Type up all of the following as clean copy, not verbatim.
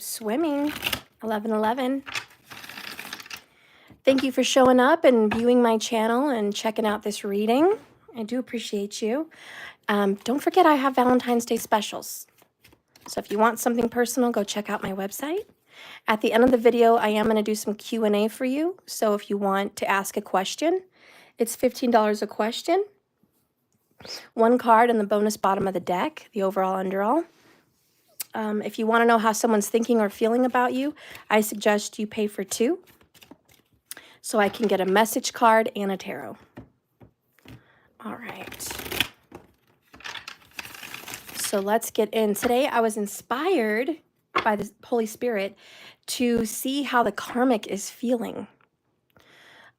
Swimming, 1111. Thank you for showing up and viewing my channel and checking out this reading. I do appreciate you. Don't forget I have Valentine's Day specials. So if you want something personal, go check out my website. At the end of the video, I am going to do some Q&A for you. So if you want to ask a question, it's $15 a question. One card in the bonus bottom of the deck, the overall underall. If you want to know how someone's thinking or feeling about you, I suggest you pay for 2. So I can get a message card and a tarot. All right. So let's get in. Today I was inspired by the Holy Spirit to see how the karmic is feeling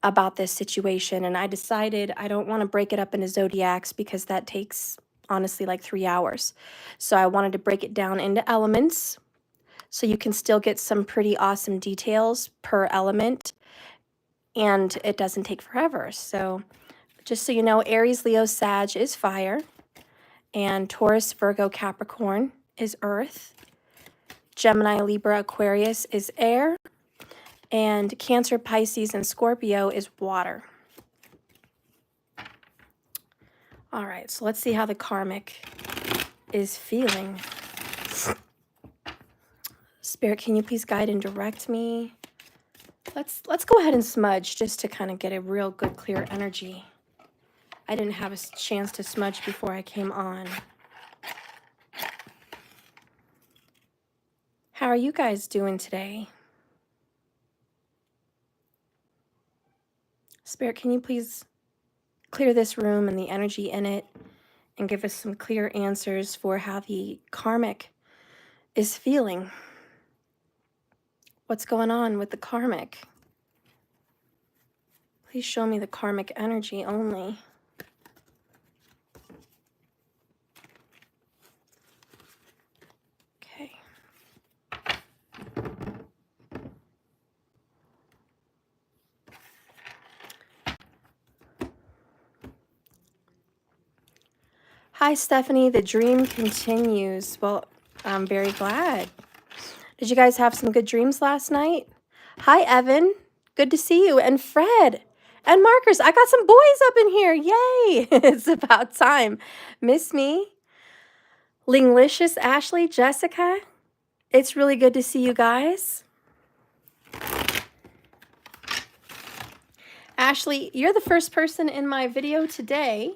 about this situation. And I decided I don't want to break it up into zodiacs because that takes honestly like 3 hours. So I wanted to break it down into elements so you can still get some pretty awesome details per element. And it doesn't take forever. So just so you know, Aries, Leo, Sag is fire. And Taurus, Virgo, Capricorn is earth. Gemini, Libra, Aquarius is air. And Cancer, Pisces, and Scorpio is water. All right, so let's see how the karmic is feeling. Spirit, can you please guide and direct me? Let's go ahead and smudge just to kind of get a real good, clear energy. I didn't have a chance to smudge before I came on. How are you guys doing today? Spirit, can you please clear this room and the energy in it and give us some clear answers for how the karmic is feeling? What's going on with the karmic? Please show me the karmic energy only. Okay. Hi, Stephanie. The dream continues. Well, I'm very glad. Did you guys have some good dreams last night? Hi, Evan. Good to see you. And Fred. And Marcus. I got some boys up in here. Yay. It's about time. Miss me. Linglicious, Ashley, Jessica. It's really good to see you guys. Ashley, you're the first person in my video today.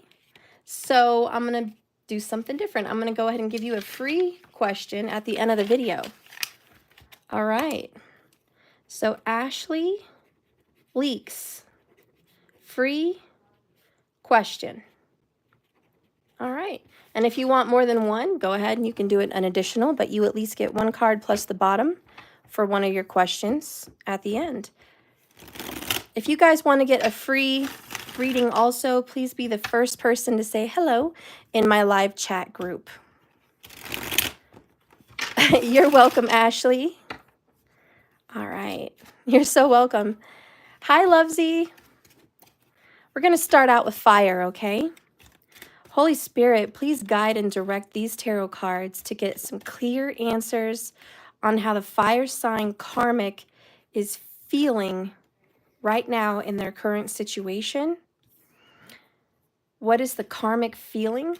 So I'm going to do something different. I'm going to go ahead and give you a free question at the end of the video. All right. So Ashley Leaks, free question. All right. And if you want more than one, go ahead and you can do it an additional, but you at least get 1 card plus the bottom for one of your questions at the end. If you guys want to get a free reading also, please be the first person to say hello in my live chat group. You're welcome, Ashley. All right. You're so welcome. Hi, Lovesy. We're going to start out with fire, okay? Holy Spirit, please guide and direct these tarot cards to get some clear answers on how the fire sign karmic is feeling right now in their current situation. What is the karmic feeling?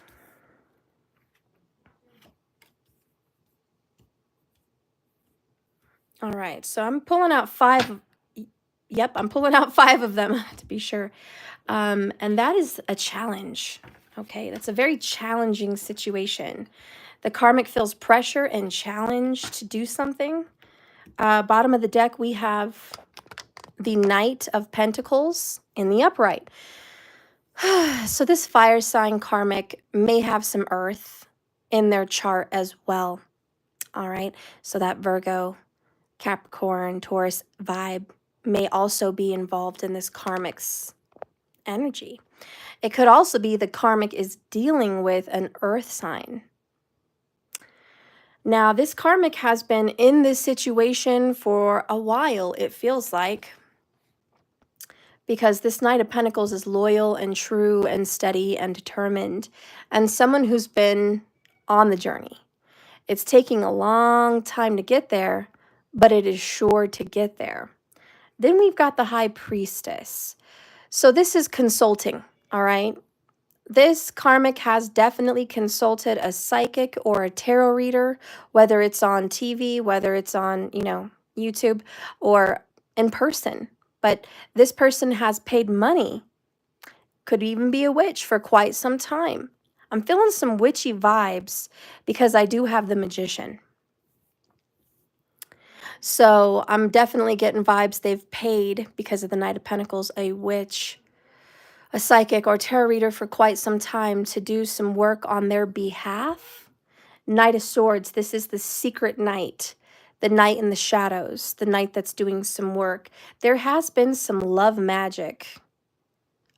All right, so I'm pulling out 5. Yep, I'm pulling out 5 of them to be sure. And that is a challenge. Okay, that's a very challenging situation. The karmic feels pressure and challenge to do something. Bottom of the deck, we have the Knight of Pentacles in the upright. So this fire sign karmic may have some earth in their chart as well. All right, so that Virgo, Capricorn, Taurus vibe may also be involved in this karmic's energy. It could also be the karmic is dealing with an earth sign. Now, this karmic has been in this situation for a while, it feels like, because this Knight of Pentacles is loyal and true and steady and determined, and someone who's been on the journey. It's taking a long time to get there, but it is sure to get there. Then we've got the high priestess. So this is consulting, all right? This karmic has definitely consulted a psychic or a tarot reader, whether it's on TV, whether it's on, YouTube, or in person. But this person has paid money, could even be a witch, for quite some time. I'm feeling some witchy vibes because I do have the magician. So I'm definitely getting vibes they've paid, because of the Knight of Pentacles, a witch, a psychic, or tarot reader for quite some time to do some work on their behalf. Knight of Swords, this is the secret knight, the knight in the shadows, the knight that's doing some work. There has been some love magic.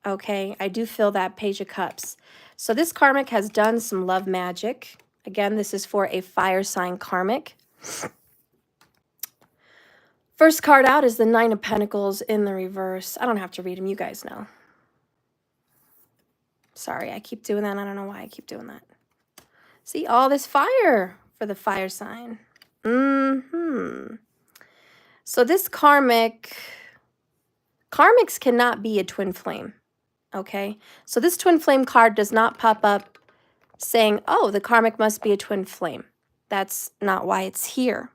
Okay, I do feel that. Page of Cups. So this karmic has done some love magic. Again, this is for a fire sign karmic. First card out is the Nine of Pentacles in the reverse. I don't have to read them. You guys know. Sorry, I keep doing that. I don't know why I keep doing that. See, all this fire for the fire sign. So this karmics cannot be a twin flame. Okay, so this twin flame card does not pop up saying, oh, the karmic must be a twin flame. That's not why it's here.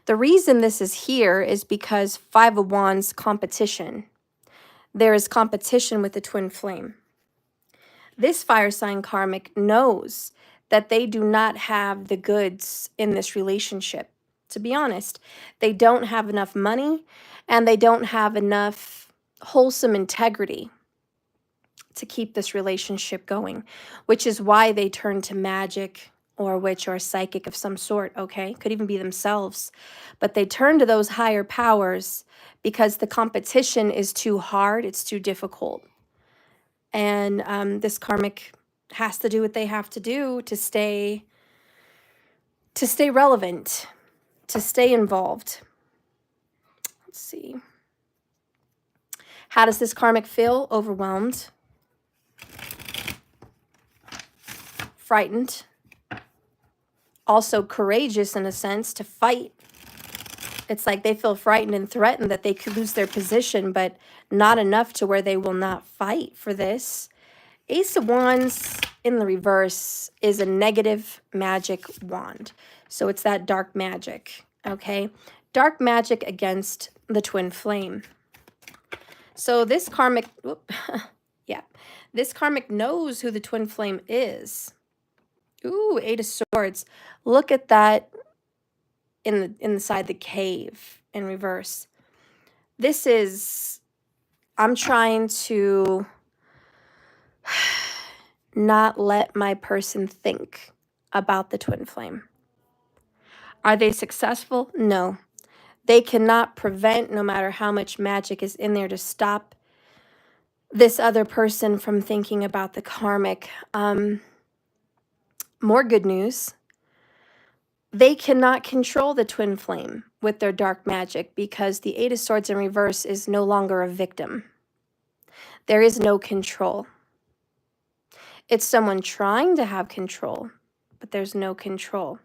The reason this is here is because Five of Wands competition. There is competition with the twin flame. This fire sign karmic knows that they do not have the goods in this relationship. To be honest, they don't have enough money and they don't have enough wholesome integrity to keep this relationship going, which is why they turn to magic or a witch or a psychic of some sort, okay? Could even be themselves. But they turn to those higher powers because the competition is too hard, it's too difficult. And this karmic has to do what they have to do to stay relevant, to stay involved. Let's see. How does this karmic feel? Overwhelmed. Frightened. Also courageous in a sense to fight. It's like they feel frightened and threatened that they could lose their position, but not enough to where they will not fight for this. Ace of Wands in the reverse is a negative magic wand. So it's that dark magic, okay? Dark magic against the twin flame. So this karmic, this karmic knows who the twin flame is. Ooh, Eight of Swords. Look at that inside the cave in reverse. This is, I'm trying to not let my person think about the twin flame. Are they successful? No. They cannot prevent, no matter how much magic is in there, to stop this other person from thinking about the karmic. More good news. They cannot control the twin flame with their dark magic because the Eight of Swords in reverse is no longer a victim. There is no control. It's someone trying to have control, but there's no control.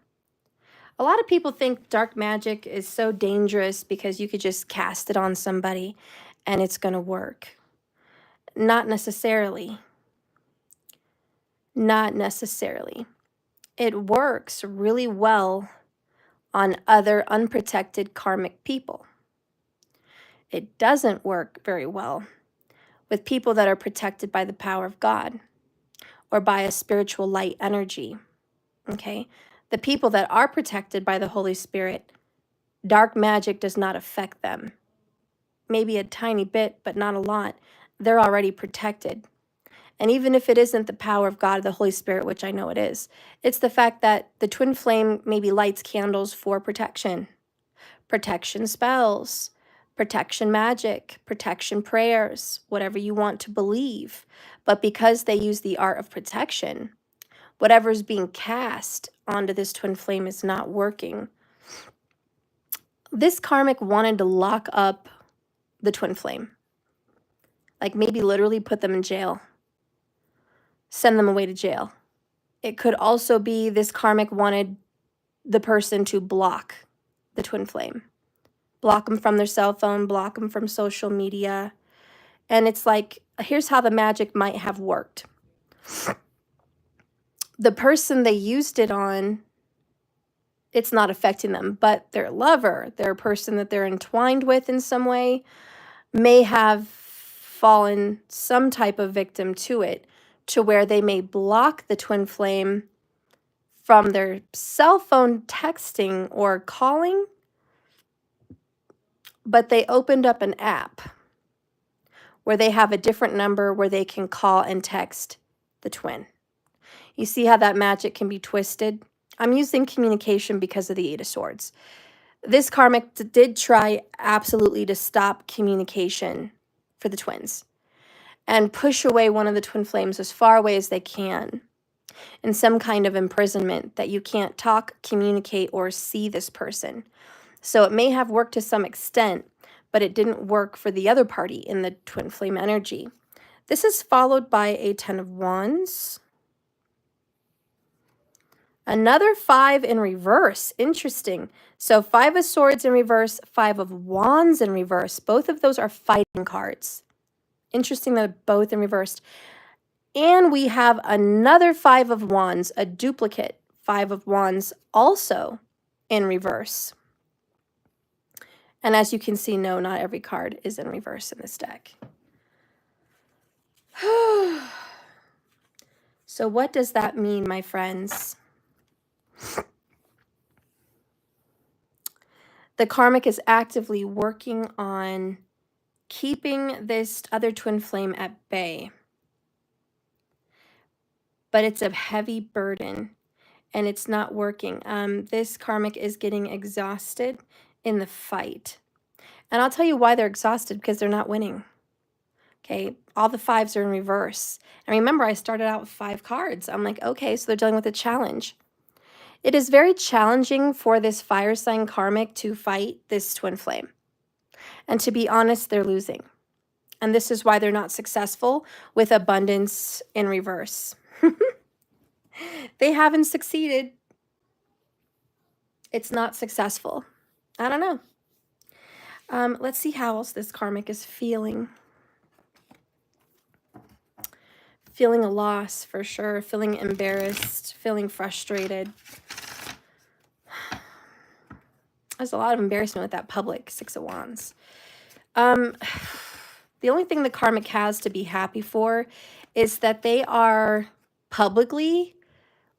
A lot of people think dark magic is so dangerous because you could just cast it on somebody and it's going to work. Not necessarily. Not necessarily. It works really well on other unprotected karmic people. It doesn't work very well with people that are protected by the power of God or by a spiritual light energy, okay? The people that are protected by the Holy Spirit, dark magic does not affect them. Maybe a tiny bit, but not a lot. They're already protected. And even if it isn't the power of God, the Holy Spirit, which I know it is, it's the fact that the twin flame maybe lights candles for protection. Protection spells, protection magic, protection prayers, whatever you want to believe. But because they use the art of protection, whatever's being cast onto this twin flame is not working. This karmic wanted to lock up the twin flame. Like maybe literally put them in jail. Send them away to jail. It could also be this karmic wanted the person to block the twin flame. block them from their cell phone, block them from social media. And it's like, here's how the magic might have worked. The person they used it on, it's not affecting them, but their lover, their person that they're entwined with in some way, may have fallen some type of victim to it, to where they may block the twin flame from their cell phone texting or calling, but they opened up an app where they have a different number where they can call and text the twin. You see how that magic can be twisted? I'm using communication because of the Eight of Swords. This karmic did try absolutely to stop communication for the twins and push away one of the twin flames as far away as they can in some kind of imprisonment that you can't talk, communicate, or see this person. So it may have worked to some extent, but it didn't work for the other party in the twin flame energy. This is followed by a 10 of Wands. Another 5 in reverse. Interesting. So 5 of Swords in reverse, 5 of Wands in reverse. Both of those are fighting cards. Interesting that they're both in reverse. And we have another 5 of Wands, a duplicate 5 of Wands also in reverse. And as you can see, no, not every card is in reverse in this deck. So what does that mean, my friends? The karmic is actively working on keeping this other twin flame at bay. But it's a heavy burden and it's not working. This karmic is getting exhausted in the fight. And I'll tell you why they're exhausted, because they're not winning. Okay, all the 5s are in reverse. And remember, I started out with 5 cards. I'm like, okay, so they're dealing with a challenge. It is very challenging for this fire sign karmic to fight this twin flame. And to be honest, they're losing. And this is why they're not successful with abundance in reverse. They haven't succeeded. It's not successful. I don't know. Let's see how else this karmic is feeling. Feeling a loss for sure. Feeling embarrassed. Feeling frustrated. There's a lot of embarrassment with that public 6 of Wands. The only thing the karmic has to be happy for is that they are publicly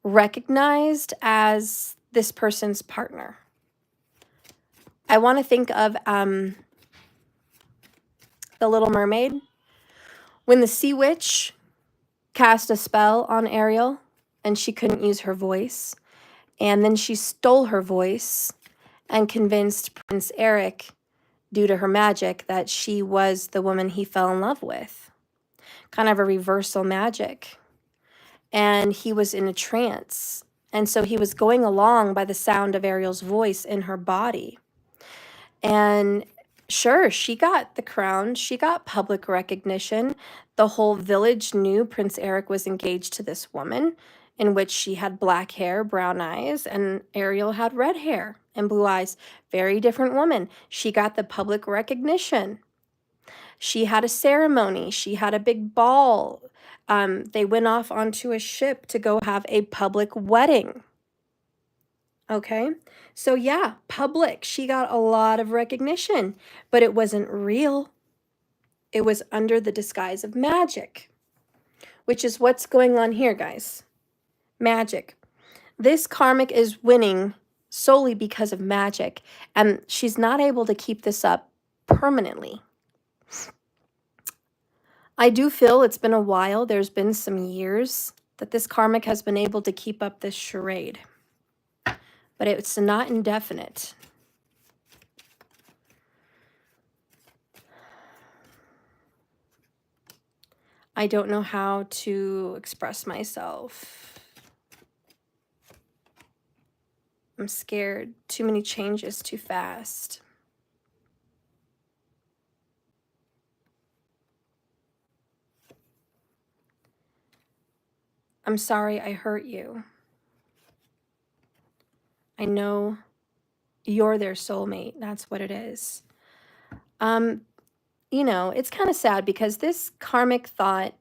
recognized as this person's partner. I want to think of The Little Mermaid. When the sea witch cast a spell on Ariel and she couldn't use her voice, and then she stole her voice and convinced Prince Eric, due to her magic, that she was the woman he fell in love with. Kind of a reversal magic. And he was in a trance. And so he was going along by the sound of Ariel's voice in her body. And sure, she got the crown. She got public recognition. The whole village knew Prince Eric was engaged to this woman, in which she had black hair, brown eyes, and Ariel had red hair and blue eyes. Very different woman. She got the public recognition. She had a ceremony. She had a big ball. They went off onto a ship to go have a public wedding. Okay, so yeah, public. She got a lot of recognition, but it wasn't real. It was under the disguise of magic, which is what's going on here, guys. Magic. This karmic is winning solely because of magic, and she's not able to keep this up permanently. I do feel it's been a while. There's been some years that this karmic has been able to keep up this charade. But it's not indefinite. I don't know how to express myself. I'm scared. Too many changes too fast. I'm sorry I hurt you. I know You're their soulmate. That's what it is. You know, it's kind of sad because this karmic thought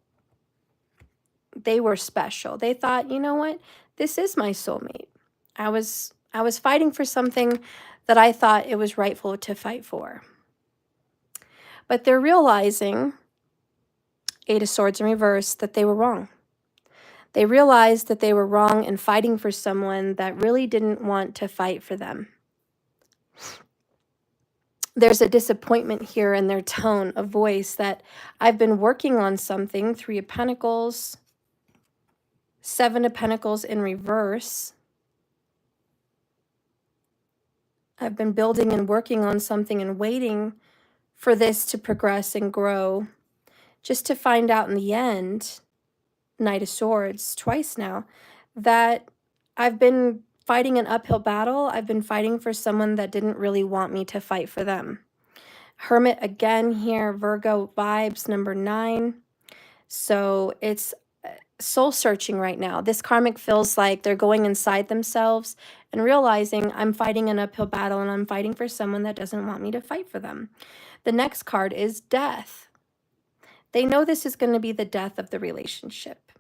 they were special. They thought, you know what? This is my soulmate. I was fighting for something that I thought it was rightful to fight for. But they're realizing, Eight of Swords in reverse, that they were wrong. They realized that they were wrong in fighting for someone that really didn't want to fight for them. There's a disappointment here in their tone of voice that I've been working on something. Three of Pentacles, Seven of Pentacles in reverse. I've been building and working on something and waiting for this to progress and grow, just to find out in the end, Knight of Swords, twice now, that I've been fighting an uphill battle. I've been fighting for someone that didn't really want me to fight for them. Hermit again here, Virgo vibes, number 9. So it's soul searching right now. This karmic feels like they're going inside themselves and realizing I'm fighting an uphill battle and I'm fighting for someone that doesn't want me to fight for them. The next card is death. They know this is going to be the death of the relationship.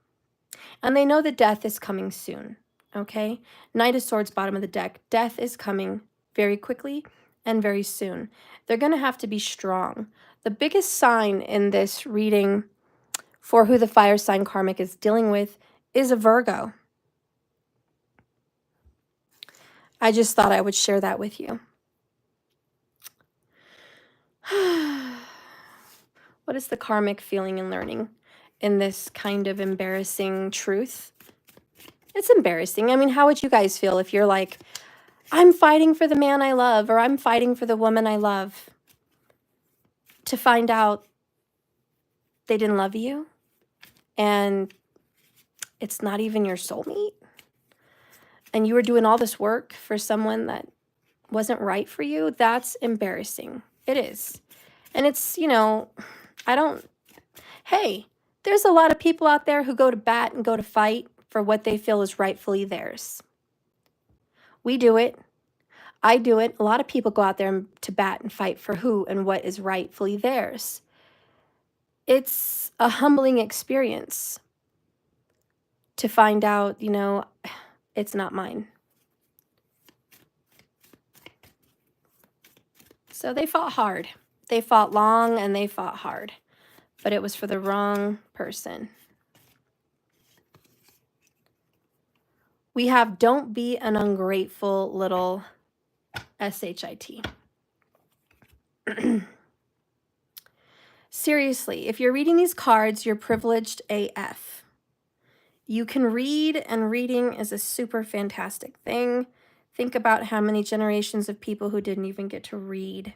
And they know the death is coming soon, okay? Knight of Swords, bottom of the deck. Death is coming very quickly and very soon. They're going to have to be strong. The biggest sign in this reading for who the fire sign karmic is dealing with is a Virgo. I just thought I would share that with you. What is the karmic feeling and learning in this kind of embarrassing truth? It's embarrassing. I mean, how would you guys feel if you're like, I'm fighting for the man I love, or I'm fighting for the woman I love, to find out they didn't love you and it's not even your soulmate, and you were doing all this work for someone that wasn't right for you? That's embarrassing. It is. And it's, you know, hey, there's a lot of people out there who go to bat and go to fight for what they feel is rightfully theirs. We do it. I do it. A lot of people go out there to bat and fight for who and what is rightfully theirs. It's a humbling experience to find out, you know, it's not mine. So they fought hard. They fought long and they fought hard, but it was for the wrong person. We have don't be an ungrateful little SHIT. Seriously, if you're reading these cards, you're privileged AF. You can read, and reading is a super fantastic thing. Think about how many generations of people who didn't even get to read.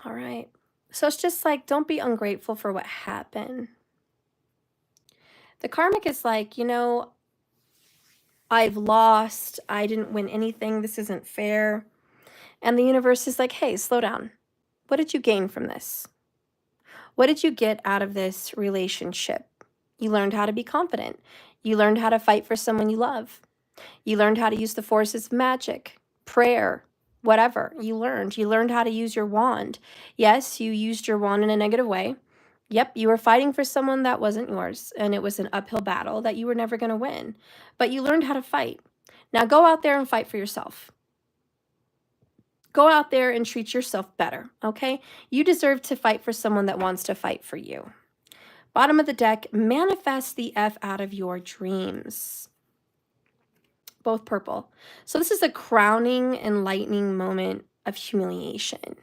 All right. So it's just like, don't be ungrateful for what happened. The karmic is like, you know, I've lost. I didn't win anything. This isn't fair. And the universe is like, hey, slow down. What did you gain from this? What did you get out of this relationship? You learned how to be confident. You learned how to fight for someone you love. You learned how to use the forces of magic, prayer, whatever. You learned how to use your wand. Yes, you used your wand in a negative way. Yep, you were fighting for someone that wasn't yours, and it was an uphill battle that you were never going to win. But you learned how to fight. Now go out there and fight for yourself. Go out there and treat yourself better, okay? You deserve to fight for someone that wants to fight for you. Bottom of the deck, manifest the F out of your dreams. Both purple. So this is a crowning, enlightening moment of humiliation.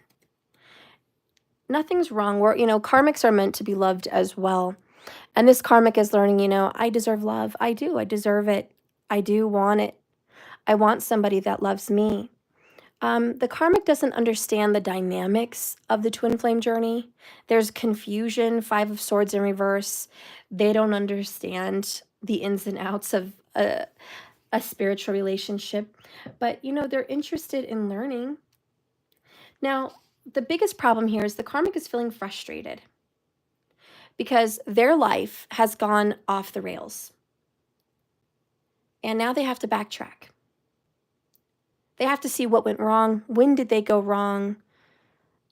Nothing's wrong. You know, karmics are meant to be loved as well. And this karmic is learning, you know, I deserve love. I do. I deserve it. I do want it. I want somebody that loves me. The karmic doesn't understand the dynamics of the twin flame journey. There's confusion, 5 of Swords in reverse. They don't understand the ins and outs of a spiritual relationship. But, you know, they're interested in learning. Now, the biggest problem here is the karmic is feeling frustrated because their life has gone off the rails. And now they have to backtrack. They have to see what went wrong. When did they go wrong?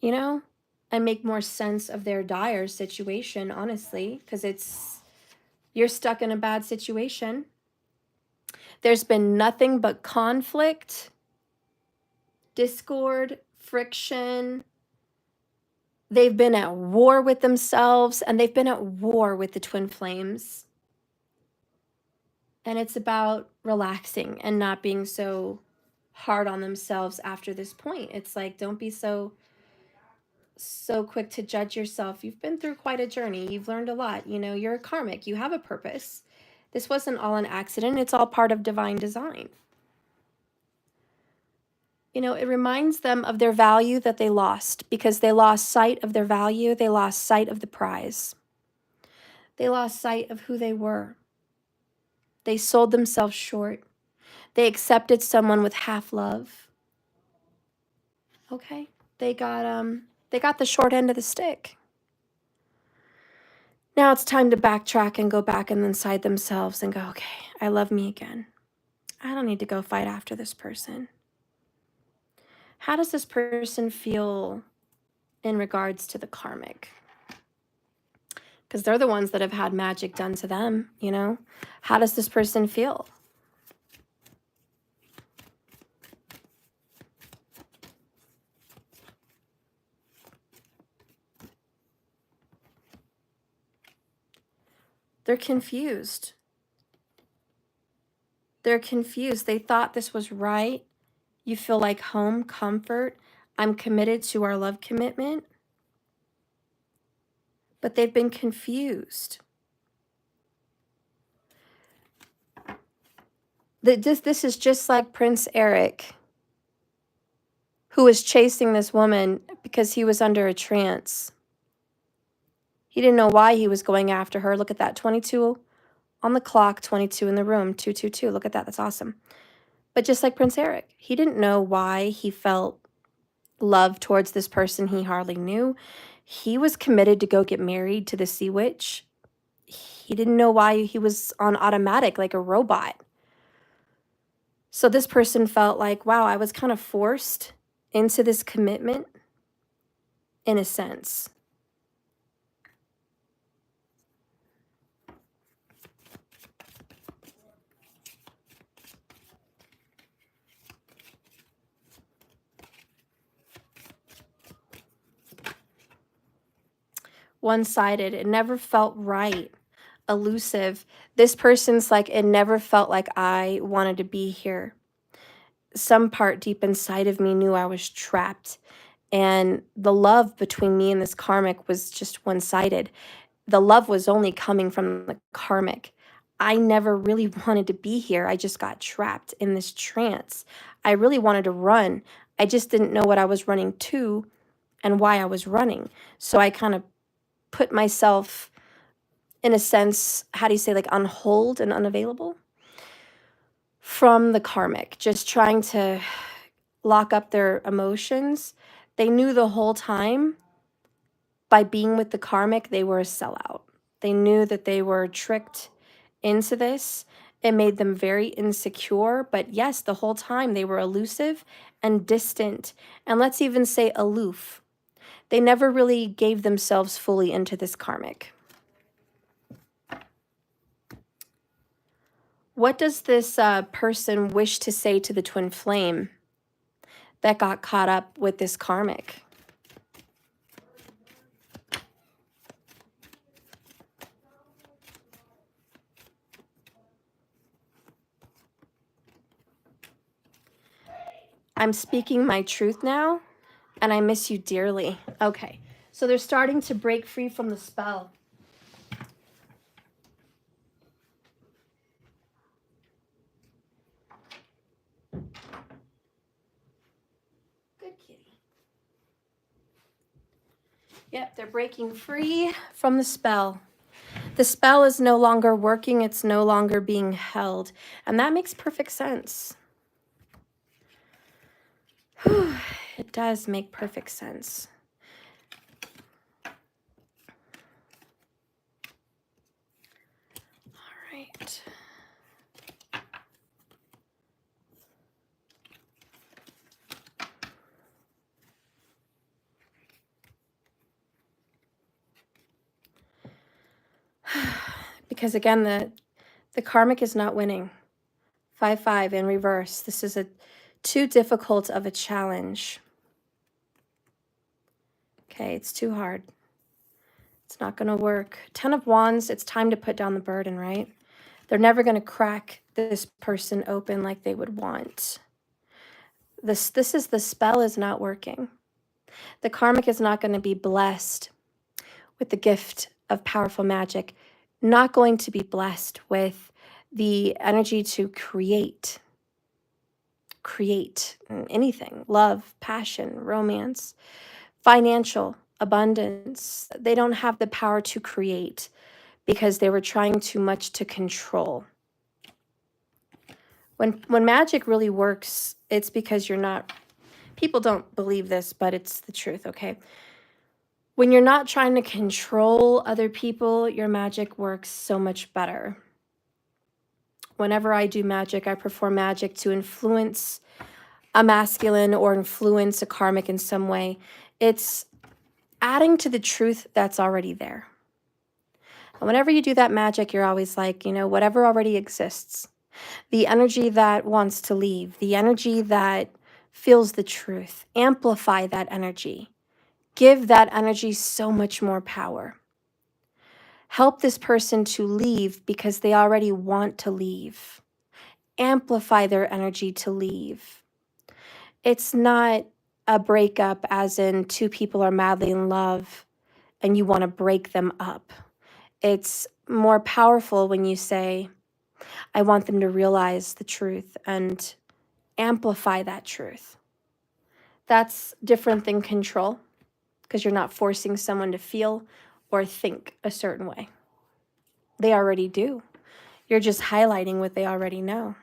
You know, and make more sense of their dire situation, honestly, because you're stuck in a bad situation. There's been nothing but conflict, discord, friction. They've been at war with themselves, and they've been at war with the twin flames. And it's about relaxing and not being so hard on themselves after this point. It's like, don't be so quick to judge yourself. You've been through quite a journey. You've learned a lot. You know, you're a karmic. You have a purpose. This wasn't all an accident. It's all part of divine design. You know, it reminds them of their value that they lost, because they lost sight of their value. They lost sight of the prize. They lost sight of who they were. They sold themselves short. They accepted someone with half love. Okay? They got the short end of the stick. Now it's time to backtrack and go back and inside themselves and go, okay, I love me again. I don't need to go fight after this person. How does this person feel in regards to the karmic? Because they're the ones that have had magic done to them, you know? How does this person feel? They're confused. They're confused. They thought this was right. You feel like home, comfort. I'm committed to our love commitment. But they've been confused. This is just like Prince Eric, who was chasing this woman because he was under a trance. He didn't know why he was going after her. Look at that, 22 on the clock, 22 in the room, 222. Look at that, that's awesome. But just like Prince Eric, he didn't know why he felt love towards this person he hardly knew. He was committed to go get married to the sea witch. He didn't know why he was on automatic like a robot. So this person felt like, wow, I was kind of forced into this commitment in a sense. One-sided. It never felt right. Elusive. This person's like, it never felt like I wanted to be here. Some part deep inside of me knew I was trapped. And the love between me and this karmic was just one-sided. The love was only coming from the karmic. I never really wanted to be here. I just got trapped in this trance. I really wanted to run. I just didn't know what I was running to and why I was running. So I kind of put myself, in a sense, how do you say, like on hold and unavailable from the karmic, just trying to lock up their emotions. They knew the whole time by being with the karmic, they were a sellout. They knew that they were tricked into this. It made them very insecure. But yes, the whole time they were elusive and distant. And let's even say aloof. They never really gave themselves fully into this karmic. What does this person wish to say to the twin flame that got caught up with this karmic? I'm speaking my truth now, and I miss you dearly. Okay, so they're starting to break free from the spell. Good kitty. Yep, they're breaking free from the spell. The spell is no longer working. It's no longer being held. And that makes perfect sense. Whew, it does make perfect sense. All right. Because again, the karmic is not winning. 5-5 in reverse. This is too difficult of a challenge. Okay, it's too hard. It's not going to work. 10 of Wands, it's time to put down the burden, right? They're never going to crack this person open like they would want. The spell is not working. The karmic is not going to be blessed with the gift of powerful magic, not going to be blessed with the energy to create anything, love, passion, romance, financial abundance. They don't have the power to create because they were trying too much to control. When magic really works, it's because you're not, people don't believe this, but it's the truth, okay? When you're not trying to control other people, your magic works so much better. Whenever I do magic, I perform magic to influence a masculine or influence a karmic in some way. It's adding to the truth that's already there. And whenever you do that magic, you're always like, you know, whatever already exists, the energy that wants to leave, the energy that feels the truth, amplify that energy. Give that energy so much more power. Help this person to leave because they already want to leave. Amplify their energy to leave. It's not a breakup as in two people are madly in love and you want to break them up. It's more powerful when you say, I want them to realize the truth and amplify that truth. That's different than control because you're not forcing someone to feel or think a certain way. They already do. You're just highlighting what they already know.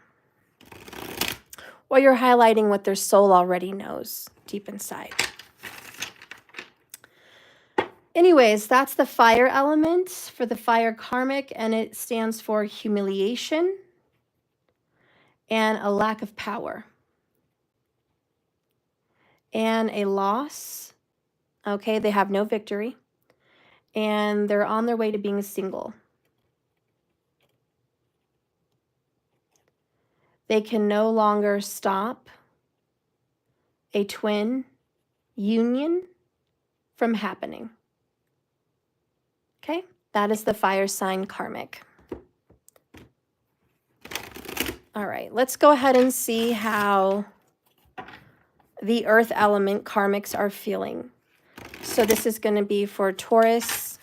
Or you're highlighting what their soul already knows deep inside. Anyways, that's the fire element for the fire karmic, and it stands for humiliation and a lack of power and a loss. Okay, they have no victory and they're on their way to being single. They can no longer stop a twin union from happening. Okay, that is the fire sign karmic. All right, let's go ahead and see how the earth element karmics are feeling. So this is going to be for Taurus,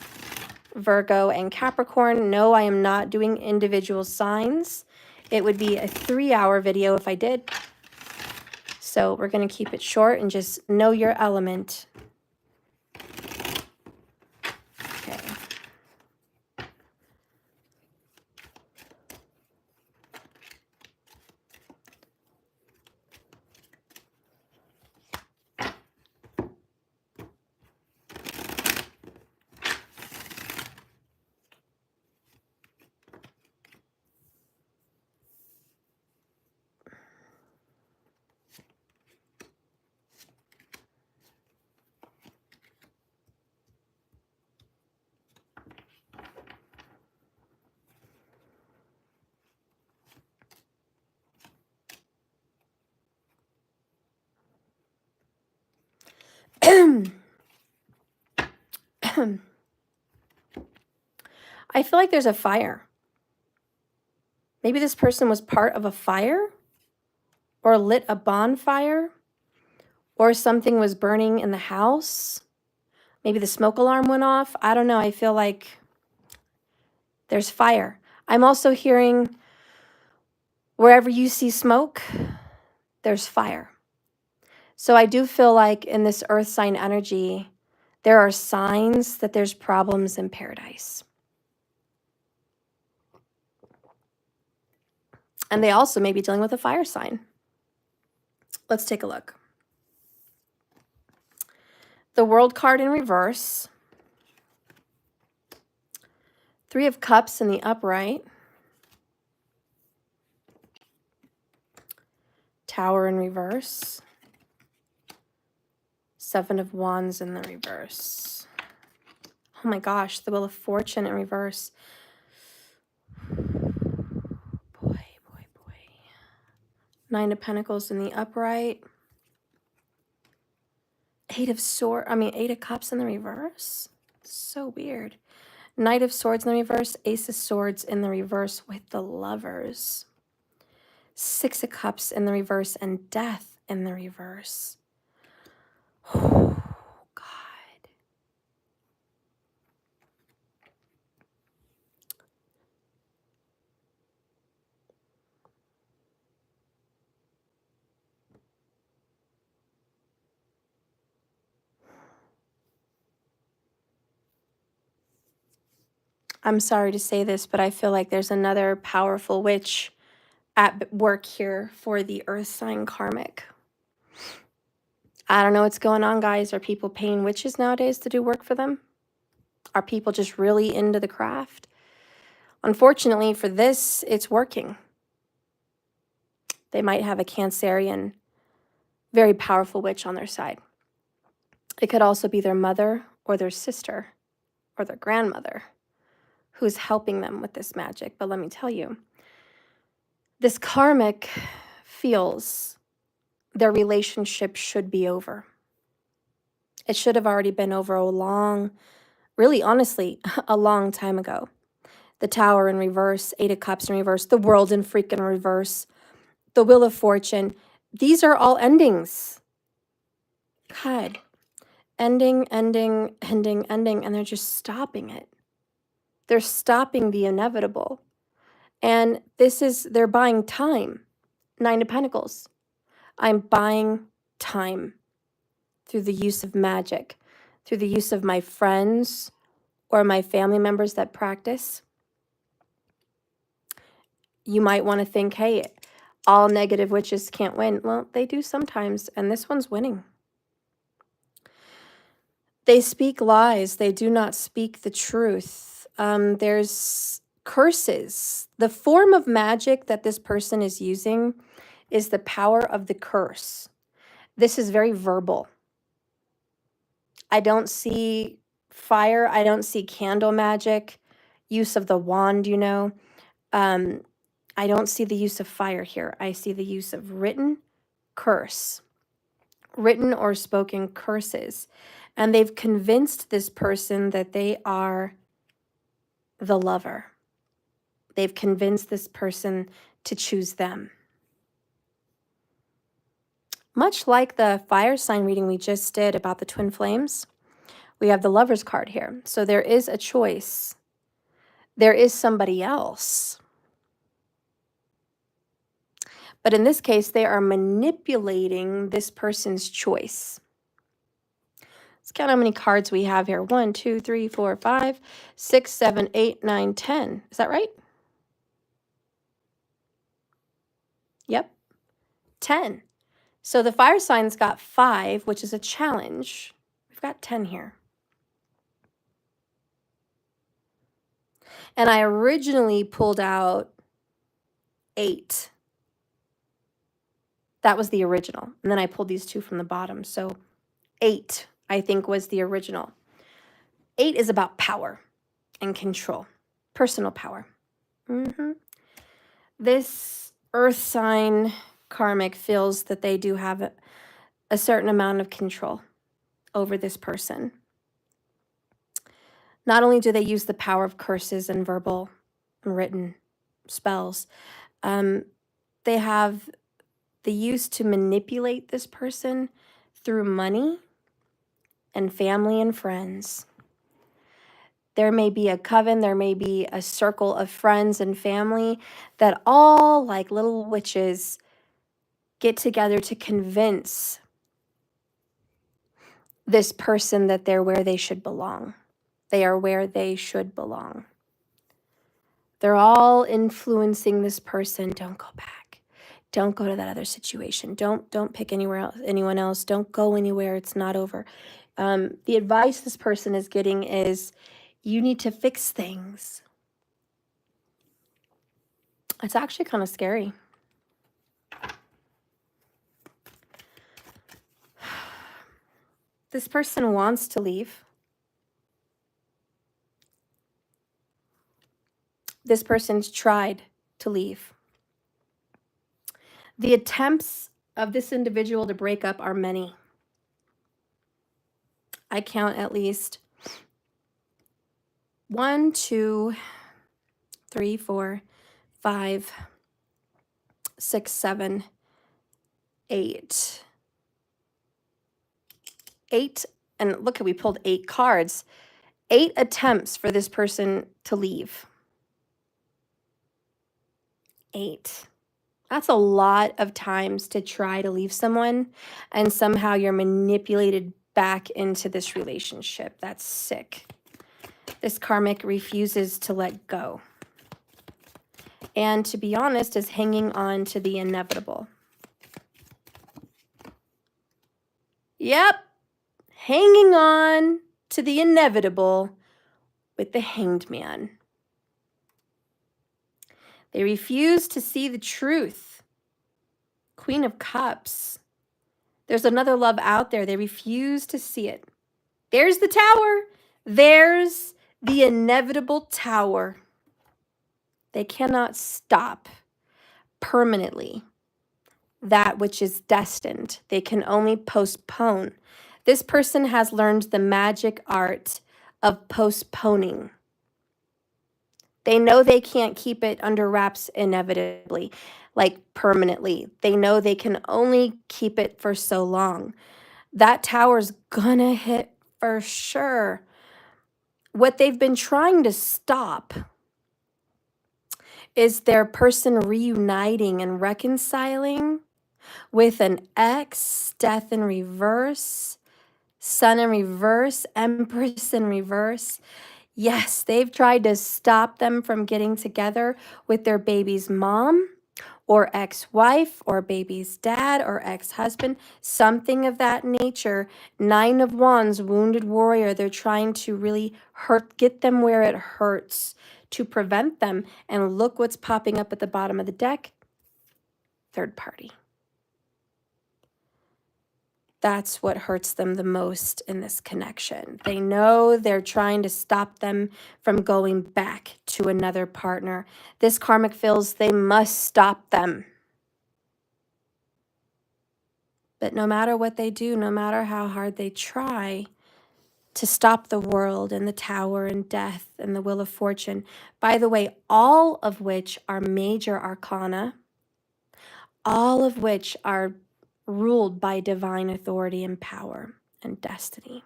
Virgo, and Capricorn. No, I am not doing individual signs. It would be a 3-hour video if I did. So we're going to keep it short and just know your element. Okay. I feel like there's a fire. Maybe this person was part of a fire or lit a bonfire or something was burning in the house. Maybe the smoke alarm went off. I don't know. I feel like there's fire. I'm also hearing wherever you see smoke, there's fire. So I do feel like in this earth sign energy, there are signs that there's problems in paradise. And they also may be dealing with a fire sign. Let's take a look. The World card in reverse. 3 of Cups in the upright. Tower in reverse. 7 of Wands in the reverse. Oh my gosh, the Wheel of Fortune in reverse. Nine of Pentacles in the upright. Eight of Cups in the reverse. So weird. Knight of Swords in the reverse. Ace of Swords in the reverse with the Lovers. Six of Cups in the reverse and Death in the reverse. Oh, God. I'm sorry to say this, but I feel like there's another powerful witch at work here for the Earth sign karmic. I don't know what's going on, guys. Are people paying witches nowadays to do work for them? Are people just really into the craft? Unfortunately for this, it's working. They might have a Cancerian, very powerful witch on their side. It could also be their mother or their sister or their grandmother who's helping them with this magic. But let me tell you, this karmic feels their relationship should be over. It should have already been over a long, really honestly, a long time ago. The Tower in reverse, Eight of Cups in reverse, the World in freaking reverse, the Wheel of Fortune. These are all endings. God. Ending, ending, ending, ending, and they're just stopping it. They're stopping the inevitable. And they're buying time. Nine of Pentacles. I'm buying time through the use of magic, through the use of my friends or my family members that practice. You might want to think, hey, all negative witches can't win. Well, they do sometimes, and this one's winning. They speak lies. They do not speak the truth. There's curses. The form of magic that this person is using is the power of the curse. This is very verbal. I don't see fire. I don't see candle magic, use of the wand, you know. I don't see the use of fire here. I see the use of written curse, written or spoken curses. And they've convinced this person that they are the lover. They've convinced this person to choose them. Much like the fire sign reading we just did about the twin flames, we have the Lover's card here. So there is a choice. There is somebody else. But in this case, they are manipulating this person's choice. Let's count how many cards we have here. 1, 2, 3, 4, 5, 6, 7, 8, 9, 10. Is that right? Yep. 10. So the fire sign's got 5, which is a challenge. We've got 10 here. And I originally pulled out 8. That was the original. And then I pulled these 2 from the bottom. So 8, I think, was the original. 8 is about power and control, personal power. This earth sign karmic feels that they do have a certain amount of control over this person. Not only do they use the power of curses and verbal and written spells, they have the use to manipulate this person through money and family and friends. There may be a coven, there may be a circle of friends and family that all, like little witches, get together to convince this person that they're where they should belong. They are where they should belong. They're all influencing this person. Don't go back. Don't go to that other situation. Don't pick anyone else. Don't go anywhere. It's not over. The advice this person is getting is, you need to fix things. It's actually kind of scary. This person wants to leave. This person's tried to leave. The attempts of this individual to break up are many. I count at least 1, 2, 3, 4, 5, 6, 7, 8. 8, and look, we pulled 8 cards. 8 attempts for this person to leave. 8. That's a lot of times to try to leave someone, and somehow you're manipulated back into this relationship. That's sick. This karmic refuses to let go. And to be honest, is hanging on to the inevitable. Yep. Hanging on to the inevitable with the Hanged Man. They refuse to see the truth. Queen of Cups. There's another love out there. They refuse to see it. There's the tower. There's the inevitable tower. They cannot stop permanently that which is destined. They can only postpone. This person has learned the magic art of postponing. They know they can't keep it under wraps inevitably, like permanently. They know they can only keep it for so long. That tower's gonna hit for sure. What they've been trying to stop is their person reuniting and reconciling with an ex, death in reverse, sun in reverse, empress in reverse. Yes, they've tried to stop them from getting together with their baby's mom or ex-wife or baby's dad or ex-husband, something of that nature. 9 of Wands, wounded warrior. They're trying to really get them where it hurts to prevent them. And look what's popping up at the bottom of the deck. Third party. That's what hurts them the most in this connection. They know they're trying to stop them from going back to another partner. This karmic feels they must stop them. But no matter what they do, no matter how hard they try to stop the world and the tower and death and the wheel of fortune, by the way, all of which are major arcana, all of which are ruled by divine authority and power and destiny,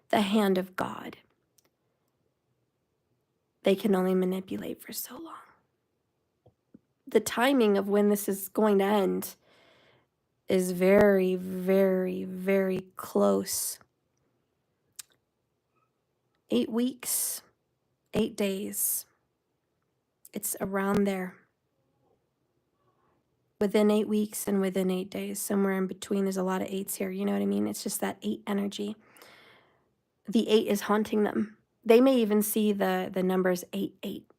the hand of God. They can only manipulate for so long. The timing of when this is going to end is very, very, very close. 8 weeks, 8 days. It's around there. Within 8 weeks and within 8 days, somewhere in between. There's a lot of 8s here, you know what I mean? It's just that 8 energy. The 8 is haunting them. They may even see the numbers 8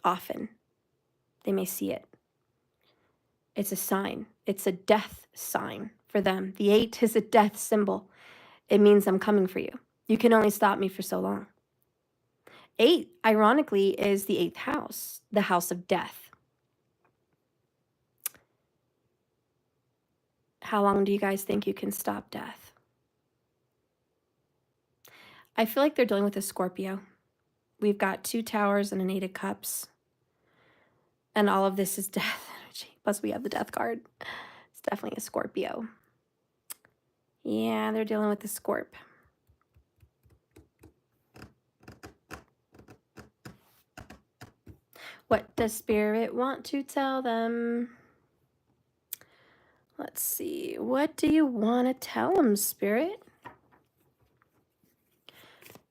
often. They may see it. It's a sign. It's a death sign for them. The 8 is a death symbol. It means I'm coming for you. You can only stop me for so long. 8, ironically, is the 8th house, the house of death. How long do you guys think you can stop death? I feel like they're dealing with a Scorpio. We've got 2 towers and an 8 of cups. And all of this is death energy. Plus we have the death card. It's definitely a Scorpio. Yeah, they're dealing with the Scorp. What does Spirit want to tell them? Let's see. What do you want to tell them, Spirit?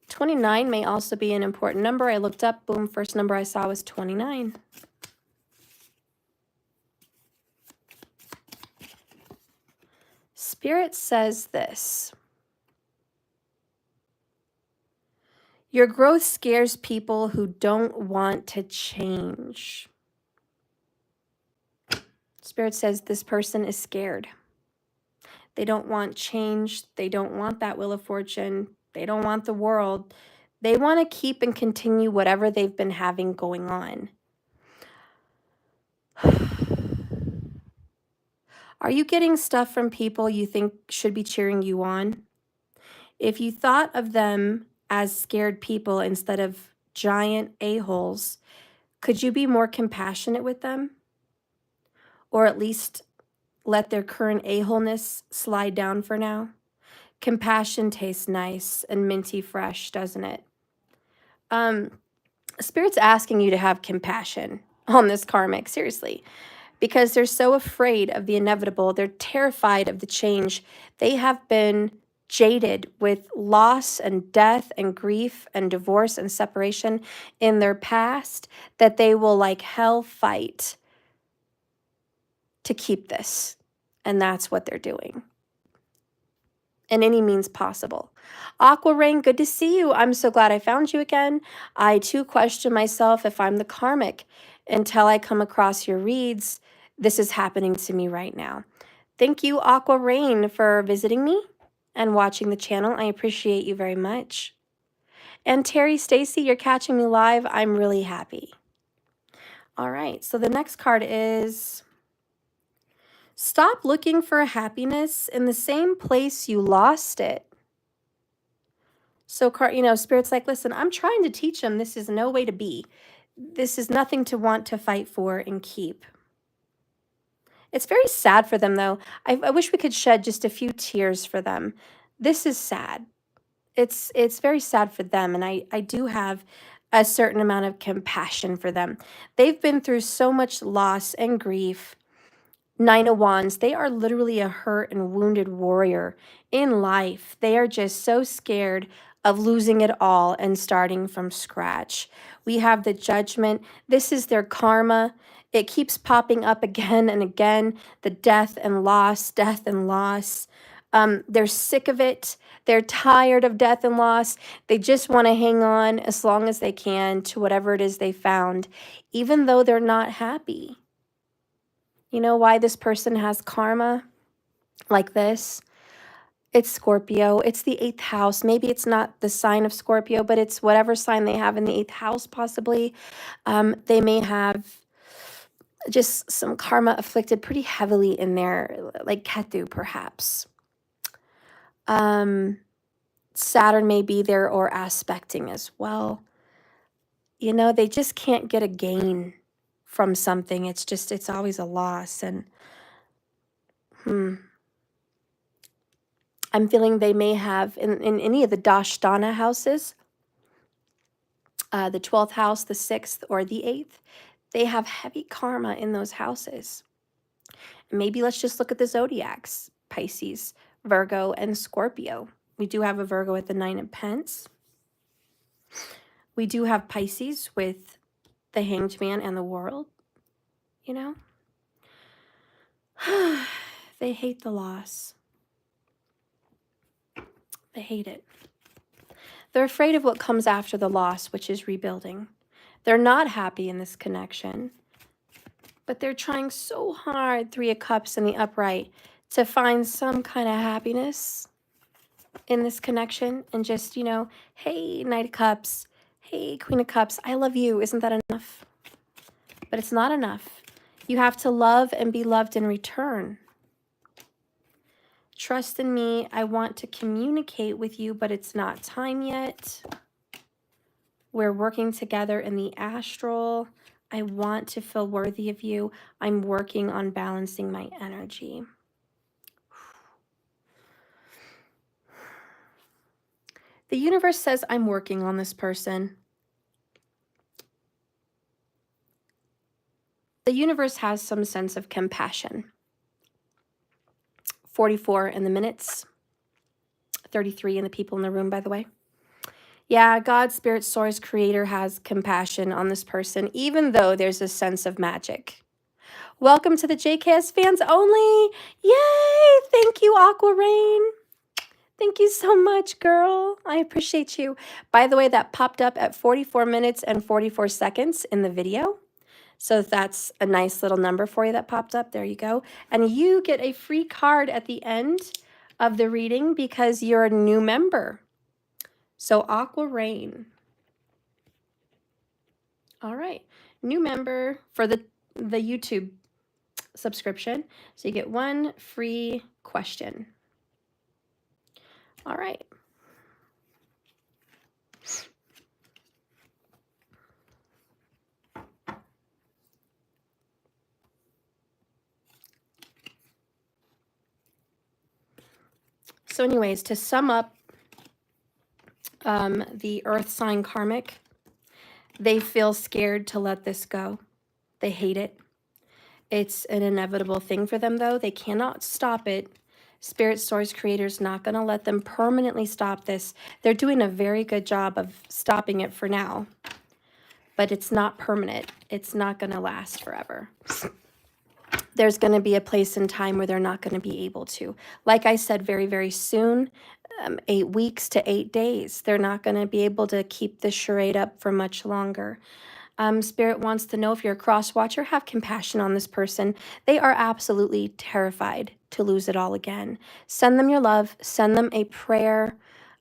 29 may also be an important number. I looked up. Boom. First number I saw was 29. Spirit says this. Your growth scares people who don't want to change. Spirit says this person is scared. They don't want change. They don't want that wheel of fortune. They don't want the world. They want to keep and continue whatever they've been having going on. Are you getting stuff from people you think should be cheering you on? If you thought of them as scared people instead of giant a-holes, could you be more compassionate with them? Or at least let their current a-holeness slide down for now? Compassion tastes nice and minty fresh, doesn't it? Spirit's asking you to have compassion on this karmic, seriously, because they're so afraid of the inevitable. They're terrified of the change. They have been jaded with loss and death and grief and divorce and separation in their past that they will like hell fight to keep this. And that's what they're doing in any means possible. Aqua Rain, good to see you. I'm so glad I found you again. I too question myself if I'm the karmic until I come across your reads. This is happening to me right now. Thank you, Aqua Rain, for visiting me and watching the channel. I appreciate you very much. And Terry Stacy, you're catching me live. I'm really happy. All right, so the next card is stop looking for happiness in the same place you lost it. So, Spirit's like, listen, I'm trying to teach them this is no way to be. This is nothing to want to fight for and keep. It's very sad for them, though. I wish we could shed just a few tears for them. This is sad. It's very sad for them, and I do have a certain amount of compassion for them. They've been through so much loss and grief. Nine of Wands, they are literally a hurt and wounded warrior in life. They are just so scared of losing it all and starting from scratch. We have the Judgment. This is their karma. It keeps popping up again and again. The death and loss, death and loss. They're sick of it. They're tired of death and loss. They just want to hang on as long as they can to whatever it is they found, even though they're not happy. You know why this person has karma like this? It's Scorpio. It's the 8th house. Maybe it's not the sign of Scorpio, but it's whatever sign they have in the 8th house, possibly. They may have just some karma afflicted pretty heavily in there, like Ketu, perhaps. Saturn may be there or aspecting as well. You know, they just can't get a gain from something. It's always a loss. And I'm feeling they may have in any of the Dashtana houses, the 12th house, the 6th, or the 8th, they have heavy karma in those houses. Maybe let's just look at the zodiacs, Pisces, Virgo, and Scorpio. We do have a Virgo with the 9 of Pence. We do have Pisces with the Hanged Man and the World, you know. They hate the loss. They hate it. They're afraid of what comes after the loss, which is rebuilding. They're not happy in this connection, but they're trying so hard, 3 of Cups in the upright, to find some kind of happiness in this connection. And just, you know, hey, Knight of Cups, hey, Queen of Cups, I love you. Isn't that enough? But it's not enough. You have to love and be loved in return. Trust in me. I want to communicate with you, but it's not time yet. We're working together in the astral. I want to feel worthy of you. I'm working on balancing my energy. The universe says I'm working on this person. The universe has some sense of compassion. 44 in the minutes. 33 in the people in the room, by the way. Yeah, God, Spirit, Source, Creator has compassion on this person, even though there's a sense of magic. Welcome to the JKS fans only. Yay! Thank you, Aqua Rain. Thank you so much, girl. I appreciate you. By the way, that popped up at 44 minutes and 44 seconds in the video. So that's a nice little number for you that popped up. There you go. And you get a free card at the end of the reading because you're a new member. So Aqua Rain. All right. New member for the YouTube subscription. So you get 1 free question. All right. So anyways, to sum up the earth sign karmic, they feel scared to let this go. They hate it. It's an inevitable thing for them, though. They cannot stop it. Spirit Source Creator's not going to let them permanently stop this. They're doing a very good job of stopping it for now, but it's not permanent. It's not going to last forever. There's going to be a place and time where they're not going to be able to. Like I said, very, very soon, 8 weeks to 8 days, they're not going to be able to keep this charade up for much longer. Spirit wants to know, if you're a cross watcher, have compassion on this person. They are absolutely terrified to lose it all again. Send them your love, send them a prayer,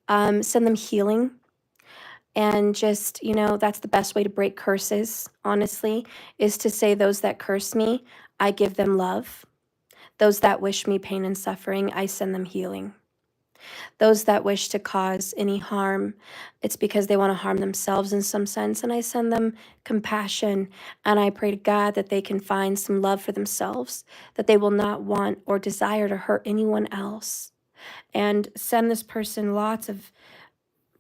send them healing. And just, you know, that's the best way to break curses, honestly, is to say, those that curse me, I give them love. Those that wish me pain and suffering, I send them healing. Those that wish to cause any harm, it's because they want to harm themselves in some sense, and I send them compassion, and I pray to God that they can find some love for themselves, that they will not want or desire to hurt anyone else, and send this person lots of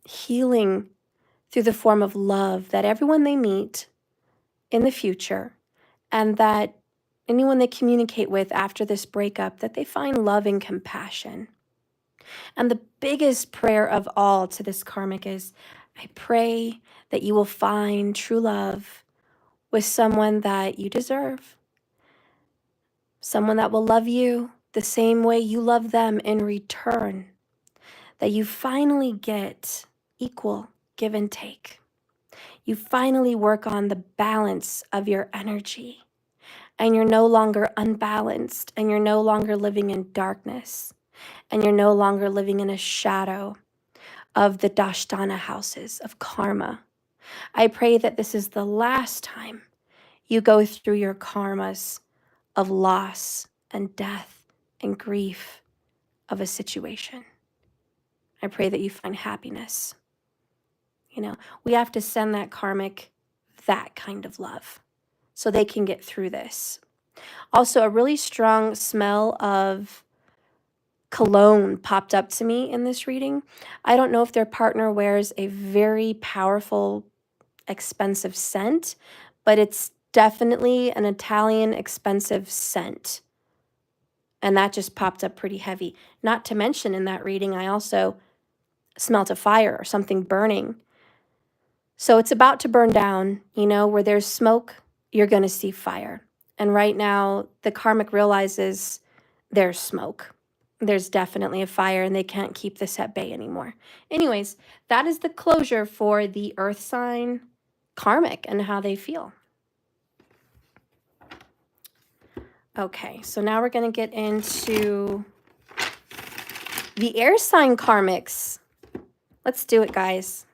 healing through the form of love, that everyone they meet in the future, and that anyone they communicate with after this breakup, that they find love and compassion. And the biggest prayer of all to this karmic is, I pray that you will find true love with someone that you deserve, someone that will love you the same way you love them in return, that you finally get equal give and take. You finally work on the balance of your energy, and you're no longer unbalanced, and you're no longer living in darkness, and you're no longer living in a shadow of the Dashtana houses of karma. I pray that this is the last time you go through your karmas of loss and death and grief of a situation. I pray that you find happiness. You know, we have to send that karmic that kind of love so they can get through this. Also, a really strong smell of cologne popped up to me in this reading. I don't know if their partner wears a very powerful, expensive scent, but it's definitely an Italian expensive scent. And that just popped up pretty heavy. Not to mention, in that reading, I also smelt a fire or something burning. So it's about to burn down. You know, where there's smoke, you're going to see fire. And right now, the karmic realizes there's smoke. There's definitely a fire, and they can't keep this at bay anymore. Anyways, that is the closure for the earth sign karmic and how they feel. Okay, so now we're going to get into the air sign karmics. Let's do it, guys.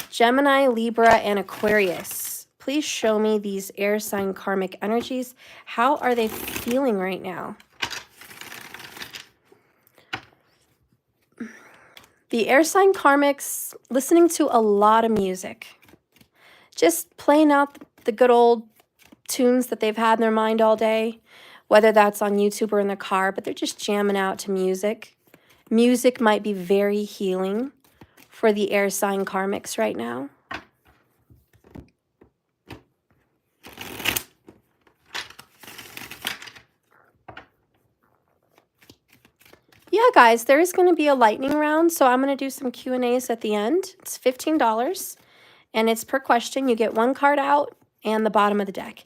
Gemini, Libra, and Aquarius. Please show me these air sign karmic energies. How are they feeling right now? The air sign karmics, listening to a lot of music. Just playing out the good old tunes that they've had in their mind all day, whether that's on YouTube or in the car, but they're just jamming out to music. Music might be very healing for the air sign karmics right now. Yeah, guys, there is going to be a lightning round, so I'm going to do some Q&As at the end. It's $15, and it's per question. You get 1 card out and the bottom of the deck.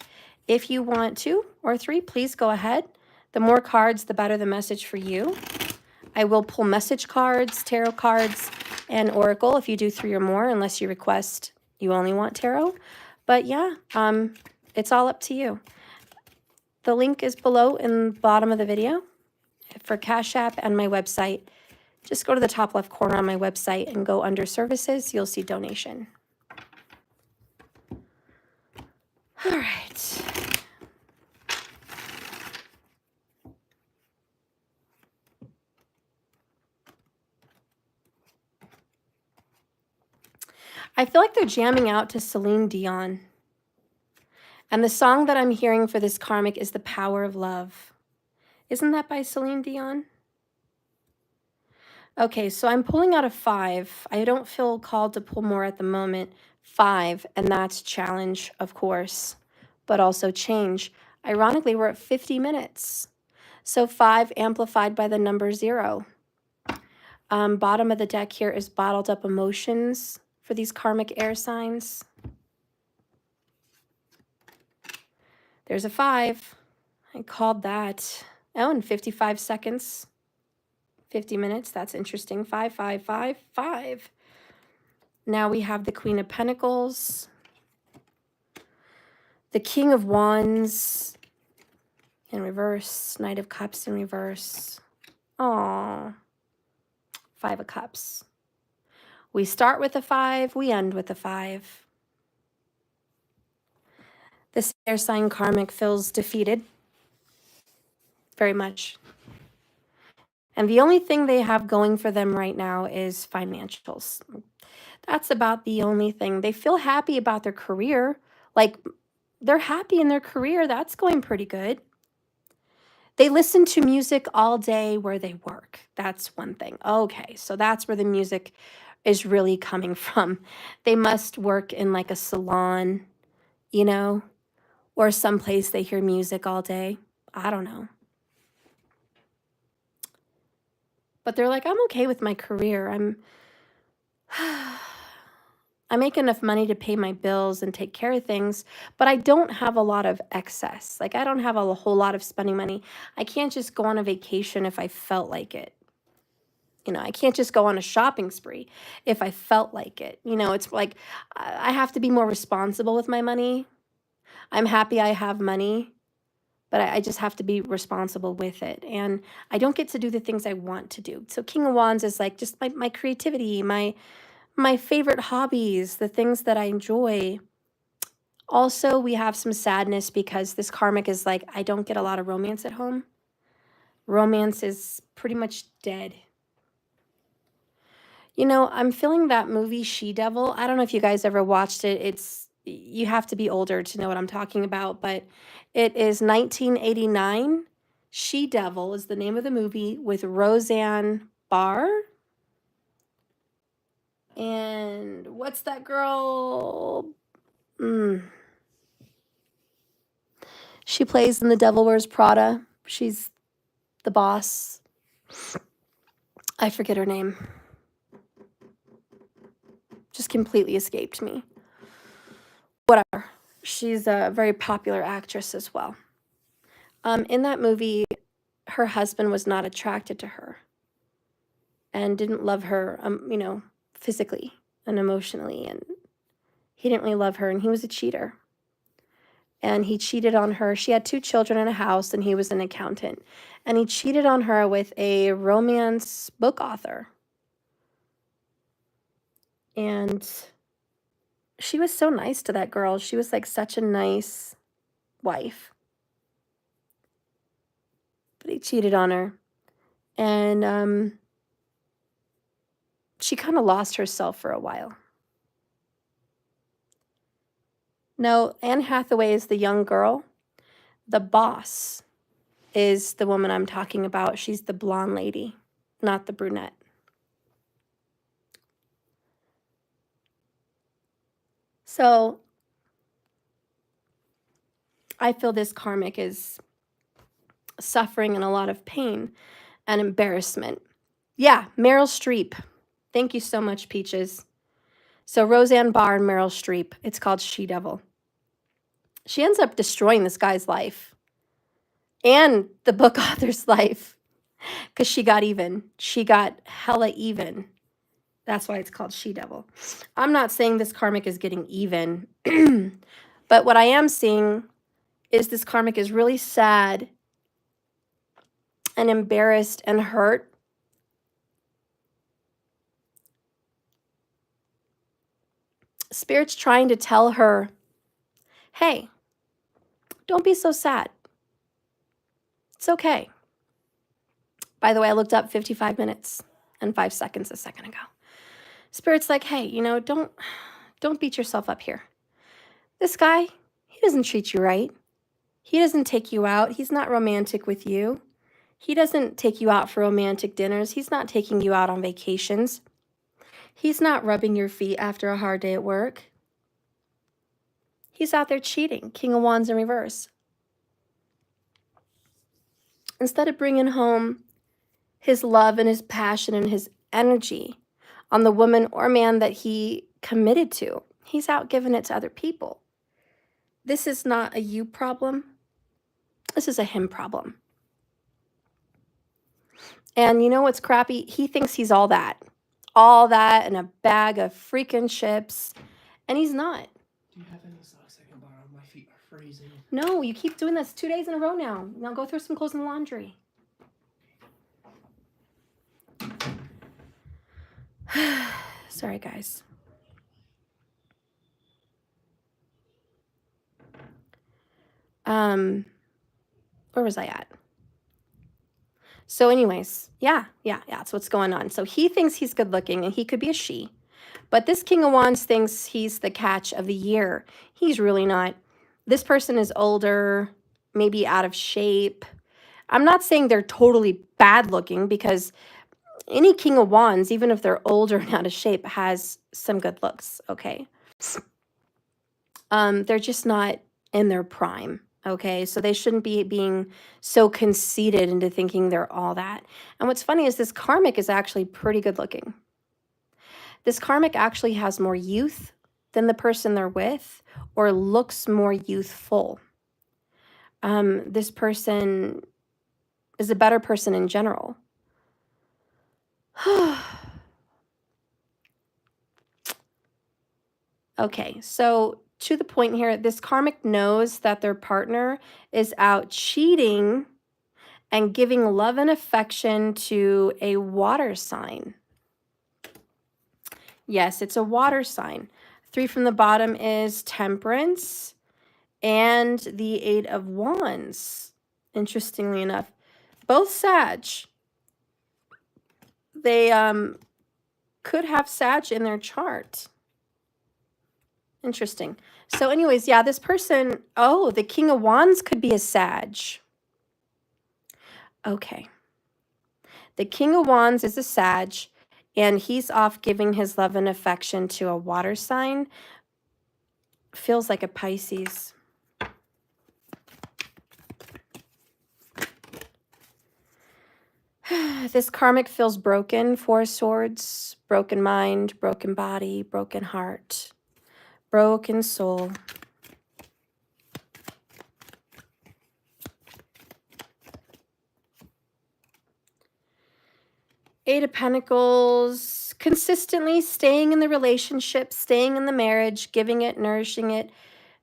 If you want 2 or 3, please go ahead. The more cards, the better the message for you. I will pull message cards, tarot cards, and oracle if you do 3 or more, unless you request you only want tarot. But yeah, it's all up to you. The link is below in the bottom of the video for Cash App and my website. Just go to the top left corner on my website and go under services. You'll see donation. All right. I feel like they're jamming out to Celine Dion. And the song that I'm hearing for this karmic is The Power of Love. Isn't that by Celine Dion? Okay, so I'm pulling out a 5. I don't feel called to pull more at the moment. 5, and that's challenge, of course, but also change. Ironically, we're at 50 minutes. So 5 amplified by the number 0. Bottom of the deck here is bottled up emotions for these karmic air signs. There's a 5. I called that. Oh, in 55 seconds. 50 minutes. That's interesting. 5, 5, 5, 5. Now we have the Queen of Pentacles, the King of Wands in reverse, Knight of Cups in reverse. Aww. 5 of Cups. We start with a 5, we end with a 5. This air sign karmic feels defeated. Very much. And the only thing they have going for them right now is financials. That's about the only thing. They feel happy about their career. Like, they're happy in their career. That's going pretty good. They listen to music all day where they work. That's one thing. Okay, so that's where the music is really coming from. They must work in like a salon, you know, or someplace they hear music all day. I don't know. But they're like, I'm okay with my career. I make enough money to pay my bills and take care of things, but I don't have a lot of excess. Like, I don't have a whole lot of spending money. I can't just go on a vacation if I felt like it. You know, I can't just go on a shopping spree if I felt like it. You know, it's like I have to be more responsible with my money. I'm happy I have money, but I just have to be responsible with it. And I don't get to do the things I want to do. So King of Wands is like just my creativity, my favorite hobbies, the things that I enjoy. Also, we have some sadness because this karmic is like, I don't get a lot of romance at home. Romance is pretty much dead. You know, I'm feeling that movie She-Devil. I don't know if you guys ever watched it. You have to be older to know what I'm talking about, but it is 1989. She-Devil is the name of the movie with Roseanne Barr. And what's that girl? She plays in The Devil Wears Prada. She's the boss. I forget her name. Just completely escaped me. Whatever. She's a very popular actress as well. In that movie, her husband was not attracted to her and didn't love her, you know, physically and emotionally. And he didn't really love her, and he was a cheater. And he cheated on her. She had 2 children in a house, and he was an accountant. And he cheated on her with a romance book author. And she was so nice to that girl. She was like such a nice wife. But he cheated on her. And she kind of lost herself for a while. No, Anne Hathaway is the young girl. The boss is the woman I'm talking about. She's the blonde lady, not the brunette. So I feel this karmic is suffering in a lot of pain and embarrassment. Yeah, Meryl Streep. Thank you so much, Peaches. So Roseanne Barr and Meryl Streep. It's called She-Devil. She ends up destroying this guy's life and the book author's life because she got even. She got hella even. That's why it's called She-Devil. I'm not saying this karmic is getting even, but what I am seeing is this karmic is really sad and embarrassed and hurt. Spirit's trying to tell her, hey, don't be so sad. It's okay. By the way, I looked up 55 minutes and 5 seconds a second ago. Spirit's like, hey, you know, don't Don't beat yourself up here. This guy, he doesn't treat you right. He doesn't take you out. He's not romantic with you. He doesn't take you out for romantic dinners. He's not taking you out on vacations. He's not rubbing your feet after a hard day at work. He's out there cheating. King of Wands in reverse. Instead of bringing home his love and his passion and his energy on the woman or man that he committed to, he's out giving it to other people. This is not a you problem. This is a him problem. And you know what's crappy? He thinks he's all that and a bag of freaking chips, and he's not. Do you have any socks I can borrow? My feet are freezing. No, you keep doing this 2 days in a row now. Now go throw some clothes in the laundry. Sorry, guys. Where was I at? So anyways, yeah, that's what's going on. So he thinks he's good looking, and he could be a she. But this King of Wands thinks he's the catch of the year. He's really not. This person is older, maybe out of shape. I'm not saying they're totally bad looking, because any King of Wands, even if they're older and out of shape, has some good looks, okay? They're just not in their prime, okay? So they shouldn't be being so conceited into thinking they're all that. And what's funny is this Karmic is actually pretty good looking. This Karmic actually has more youth than the person they're with, or looks more youthful. This person is a better person in general. Okay, so to the point here, this Karmic knows that their partner is out cheating and giving love and affection to a water sign. Yes, it's a water sign. 3 from the bottom is Temperance and the 8 of Wands. Interestingly enough, both Sag. They could have Sag in their chart. Interesting. So anyways, yeah, this person, oh, the King of Wands could be a Sag. Okay. The King of Wands is a Sag, and he's off giving his love and affection to a water sign. Feels like a Pisces. This Karmic feels broken. 4 swords, broken mind, broken body, broken heart, broken soul. Eight of Pentacles, consistently staying in the relationship, staying in the marriage, giving it, nourishing it,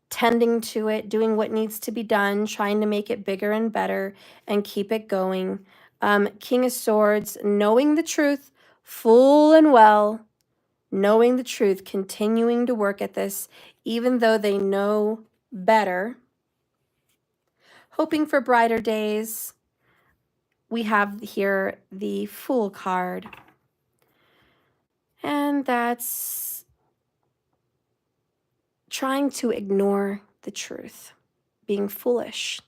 tending to it, doing what needs to be done, trying to make it bigger and better and keep it going. King of Swords, knowing the truth full and well, knowing the truth, continuing to work at this, even though they know better. Hoping for brighter days. We have here the Fool card. And that's trying to ignore the truth, being foolish.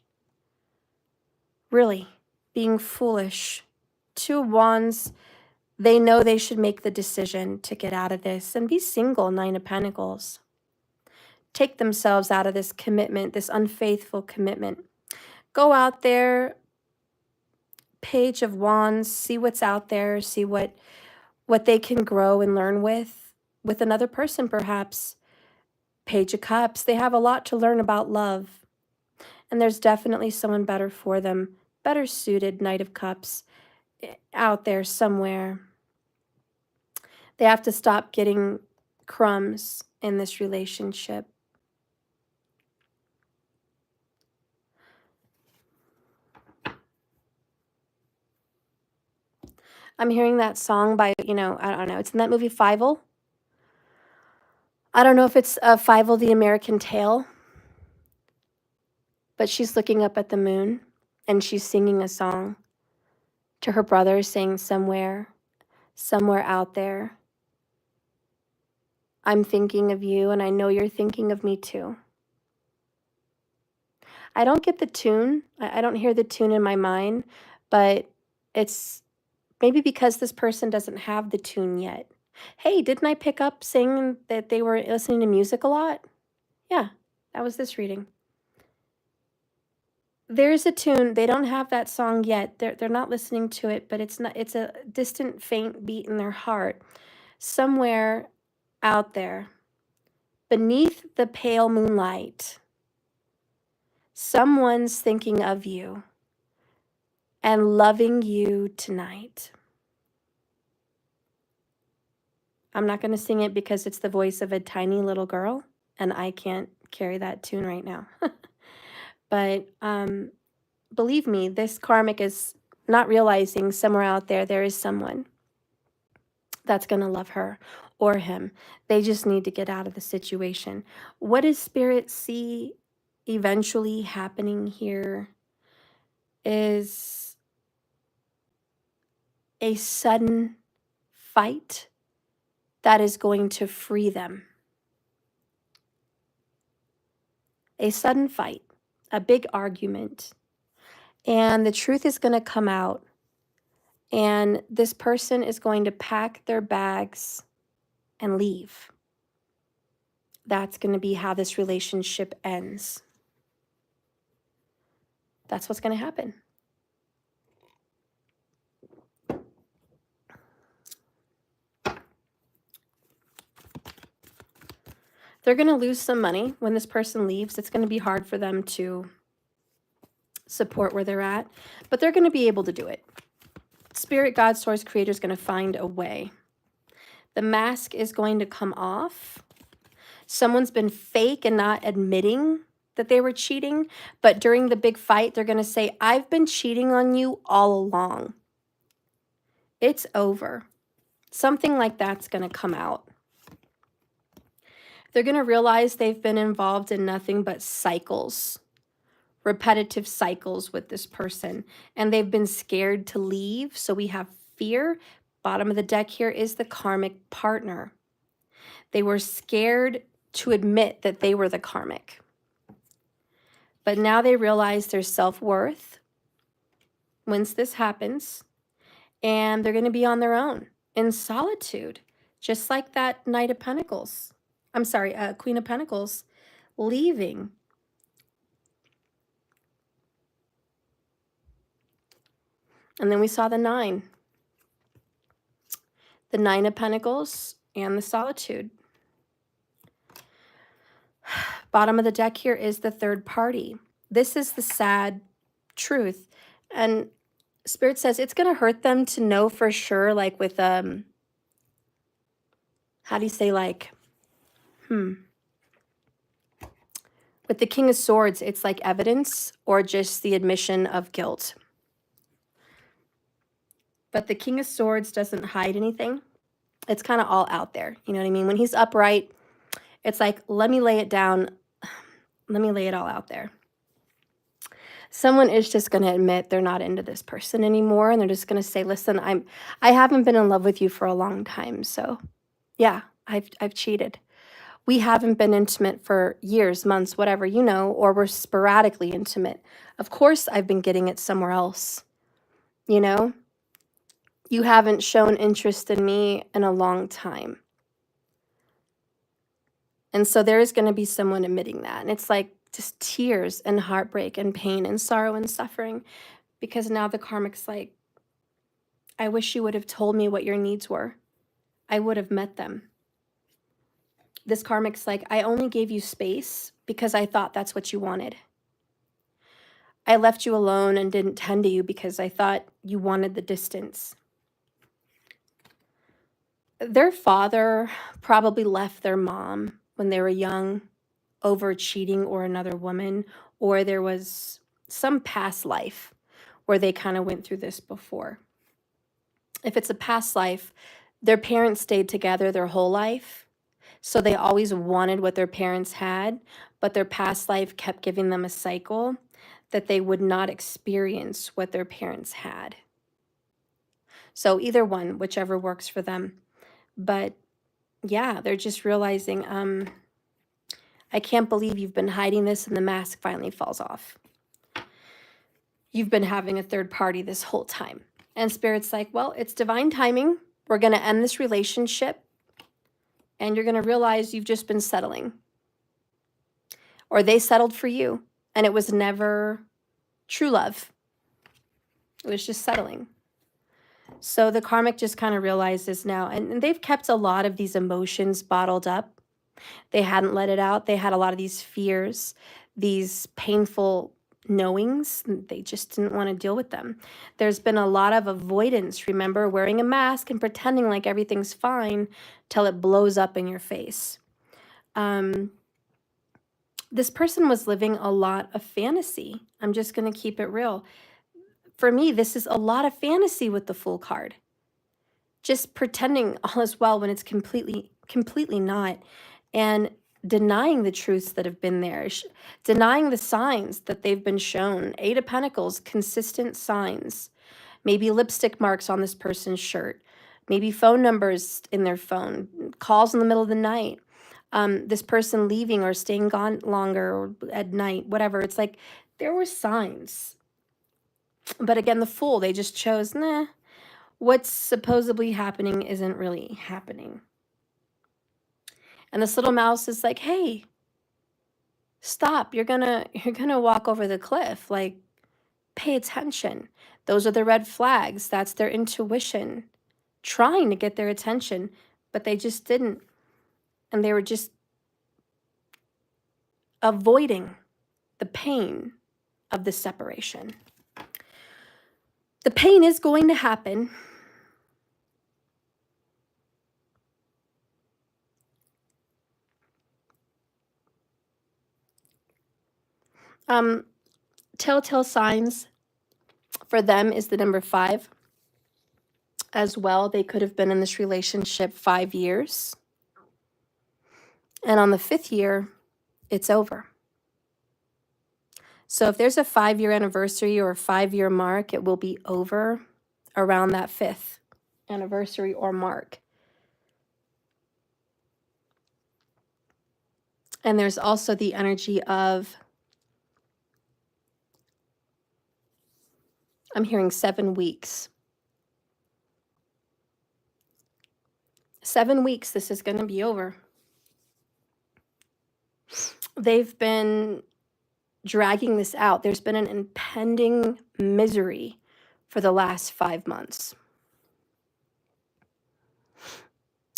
Really, being foolish. 2 of Wands, they know they should make the decision to get out of this and be single. 9 of Pentacles. Take themselves out of this commitment, this unfaithful commitment. Go out there, Page of Wands, see what's out there, see what they can grow and learn with another person perhaps. Page of Cups, they have a lot to learn about love. And there's definitely someone better for them, better suited. Knight of Cups, out there somewhere. They have to stop getting crumbs in this relationship. I'm hearing that song by, I don't know, it's in that movie Fievel. I don't know if it's Fievel the American Tale, but she's looking up at the moon and she's singing a song to her brother, saying somewhere out there, I'm thinking of you, and I know you're thinking of me too. I don't get the tune. I don't hear the tune in my mind, but it's maybe because this person doesn't have the tune yet. Hey, didn't I pick up saying that they were listening to music a lot? Yeah, that was this reading. There's a tune. They don't have that song yet. They're not listening to it, but it's a distant, faint beat in their heart. Somewhere out there, beneath the pale moonlight, someone's thinking of you and loving you tonight. I'm not going to sing it because it's the voice of a tiny little girl, and I can't carry that tune right now. But believe me, this karmic is not realizing somewhere out there is someone that's going to love her or him. They just need to get out of the situation. What does Spirit see eventually happening here is a sudden fight that is going to free them. A sudden fight, a big argument, and the truth is going to come out, and this person is going to pack their bags and leave. That's going to be how this relationship ends. That's what's going to happen. They're going to lose some money when this person leaves. It's going to be hard for them to support where they're at, but they're going to be able to do it. Spirit, God, Source, Creator is going to find a way. The mask is going to come off. Someone's been fake and not admitting that they were cheating, but during the big fight, they're going to say, I've been cheating on you all along. It's over. Something like that's going to come out. They're going to realize they've been involved in nothing but cycles, repetitive cycles with this person, and they've been scared to leave. So we have fear. Bottom of the deck here is the karmic partner. They were scared to admit that they were the karmic. But now they realize their self-worth once this happens, and they're going to be on their own in solitude, just like that Knight of Pentacles. I'm sorry, Queen of Pentacles leaving. And then we saw the 9. The 9 of Pentacles and the solitude. Bottom of the deck here is the third party. This is the sad truth. And Spirit says it's going to hurt them to know for sure, like with, how do you say, like, with the King of Swords, it's like evidence or just the admission of guilt. But the King of Swords doesn't hide anything. It's kind of all out there. You know what I mean? When he's upright, it's like, let me lay it down. Let me lay it all out there. Someone is just going to admit they're not into this person anymore. And they're just going to say, listen, I haven't been in love with you for a long time. So yeah, I've cheated. We haven't been intimate for years, months, whatever, you know, or we're sporadically intimate. Of course, I've been getting it somewhere else. You know, you haven't shown interest in me in a long time. And so there is going to be someone admitting that. And it's like just tears and heartbreak and pain and sorrow and suffering, because now the karmic's like, I wish you would have told me what your needs were. I would have met them. This karmic's like, I only gave you space because I thought that's what you wanted. I left you alone and didn't tend to you because I thought you wanted the distance. Their father probably left their mom when they were young over cheating or another woman, or there was some past life where they kind of went through this before. If it's a past life, their parents stayed together their whole life, so they always wanted what their parents had, but their past life kept giving them a cycle that they would not experience what their parents had. So either one, whichever works for them. But Yeah, they're just realizing, I can't believe you've been hiding this, and the mask finally falls off. You've been having a third party this whole time. And Spirit's like, well, it's divine timing. We're going to end this relationship, and you're going to realize you've just been settling. Or they settled for you, and it was never true love. It was just settling. So the karmic just kind of realizes now, and they've kept a lot of these emotions bottled up. They hadn't let it out. They had a lot of these fears, these painful knowings. They just didn't want to deal with them. There's been a lot of avoidance, remember, wearing a mask and pretending like everything's fine till it blows up in your face. This person was living a lot of fantasy. I'm just going to keep it real. For me, this is a lot of fantasy with the Fool card. Just pretending all is well when it's completely not. And denying the truths that have been there, denying the signs that they've been shown. 8 of Pentacles, consistent signs. Maybe lipstick marks on this person's shirt. Maybe phone numbers in their phone. Calls in the middle of the night. This person leaving or staying gone longer or at night, whatever. It's like there were signs. But again, the Fool, they just chose, nah, what's supposedly happening isn't really happening. And this little mouse is like, hey, stop. You're gonna walk over the cliff. Like, pay attention. Those are the red flags. That's their intuition trying to get their attention, but they just didn't. And they were just avoiding the pain of the separation. The pain is going to happen. Telltale signs for them is the number 5 as well. They could have been in this relationship 5 years. And on the 5th year, it's over. So if there's a 5-year anniversary or a 5-year mark, it will be over around that 5th anniversary or mark. And there's also the energy of, I'm hearing 7 weeks. 7 weeks, this is going to be over. They've been dragging this out. There's been an impending misery for the last 5 months.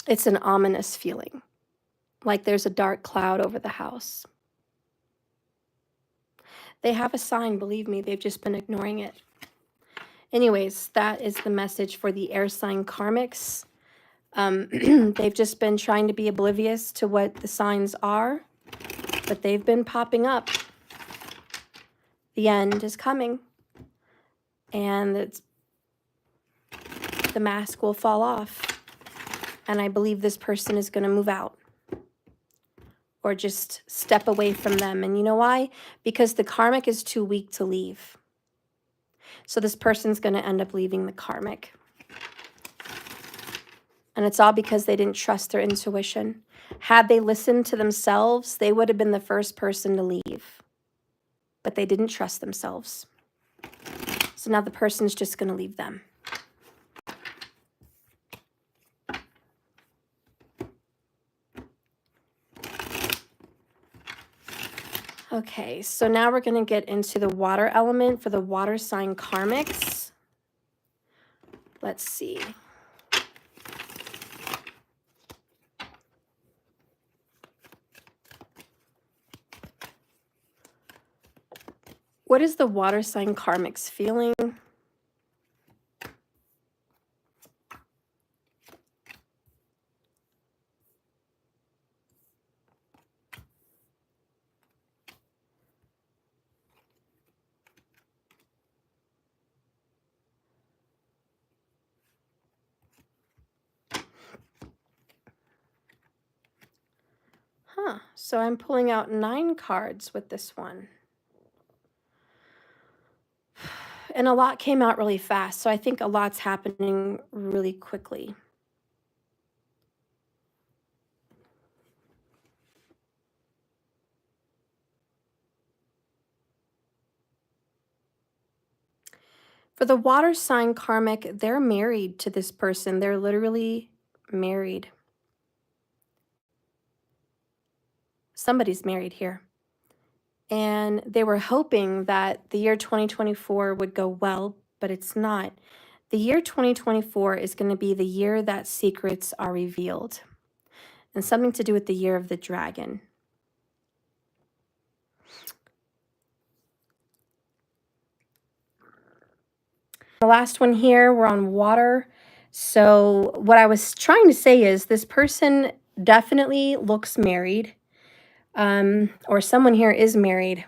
It's an ominous feeling, like there's a dark cloud over the house. They have a sign, believe me, they've just been ignoring it. Anyways, that is the message for the air sign karmics. They've just been trying to be oblivious to what the signs are, but they've been popping up. The end is coming, and the mask will fall off. And I believe this person is going to move out or just step away from them. And you know why? Because the karmic is too weak to leave. So this person's going to end up leaving the karmic. And it's all because they didn't trust their intuition. Had they listened to themselves, they would have been the first person to leave. But they didn't trust themselves. So now the person's just going to leave them. Okay, so now we're going to get into the water element for the water sign karmics. Let's see. What is the water sign karmics feeling? So I'm pulling out 9 cards with this one. And a lot came out really fast, so I think a lot's happening really quickly. For the water sign karmic, they're married to this person. They're literally married. Somebody's married here. And they were hoping that the year 2024 would go well, but it's not. The year 2024 is going to be the year that secrets are revealed, and something to do with the year of the dragon. The last one here, we're on water. So what I was trying to say is this person definitely looks married, or someone here is married,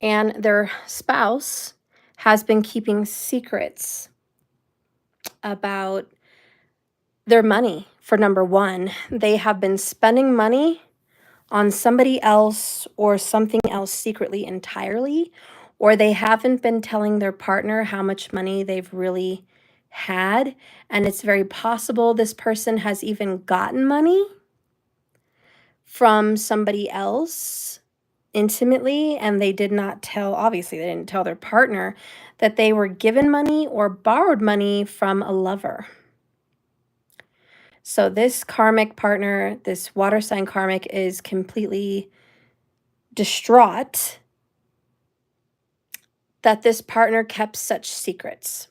and their spouse has been keeping secrets about their money. For number one, they have been spending money on somebody else or something else secretly entirely, or they haven't been telling their partner how much money they've really had. And it's very possible this person has even gotten money from somebody else intimately, and they did not tell, obviously they didn't tell their partner that they were given money or borrowed money from a lover. So this karmic partner, this water sign karmic, is completely distraught that this partner kept such secrets.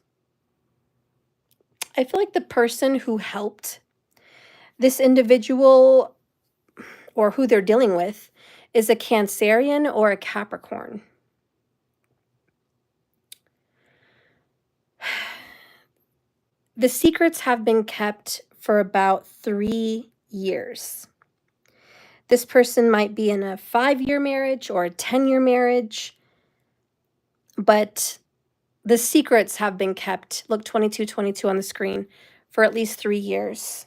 I feel like the person who helped this individual, or who they're dealing with, is a Cancerian or a Capricorn. The secrets have been kept for about 3 years. This person might be in a 5-year marriage or a 10-year marriage, but the secrets have been kept, look, 2222 on the screen, for at least 3 years.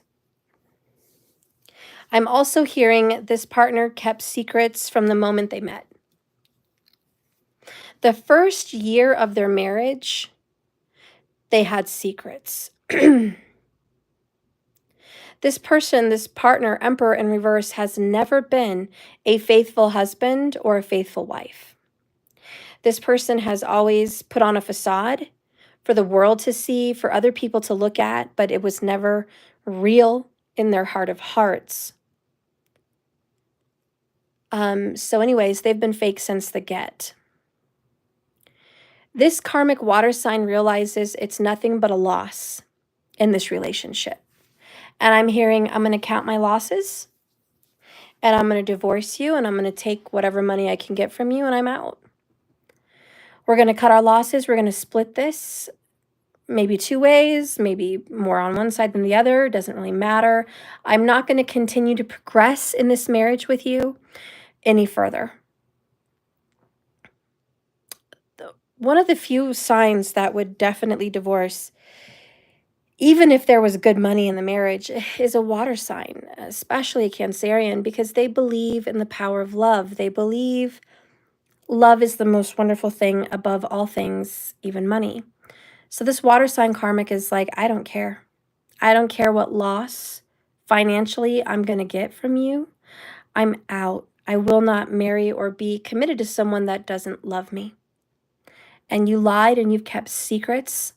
I'm also hearing this partner kept secrets from the moment they met. The first year of their marriage, they had secrets. This person, this partner, Emperor in reverse, has never been a faithful husband or a faithful wife. This person has always put on a facade for the world to see, for other people to look at, but it was never real in their heart of hearts. So anyways, they've been fake since the get. This karmic water sign realizes it's nothing but a loss in this relationship. And I'm hearing, I'm going to count my losses, and I'm going to divorce you, and I'm going to take whatever money I can get from you, and I'm out. We're going to cut our losses. We're going to split this maybe 2 ways, maybe more on one side than the other. Doesn't really matter. I'm not going to continue to progress in this marriage with you any further. One of the few signs that would definitely divorce, even if there was good money in the marriage, is a water sign, especially a Cancerian, because they believe in the power of love. They believe love is the most wonderful thing above all things, even money. So this water sign karmic is like, I don't care. I don't care what loss financially I'm going to get from you. I'm out. I will not marry or be committed to someone that doesn't love me. And you lied and you've kept secrets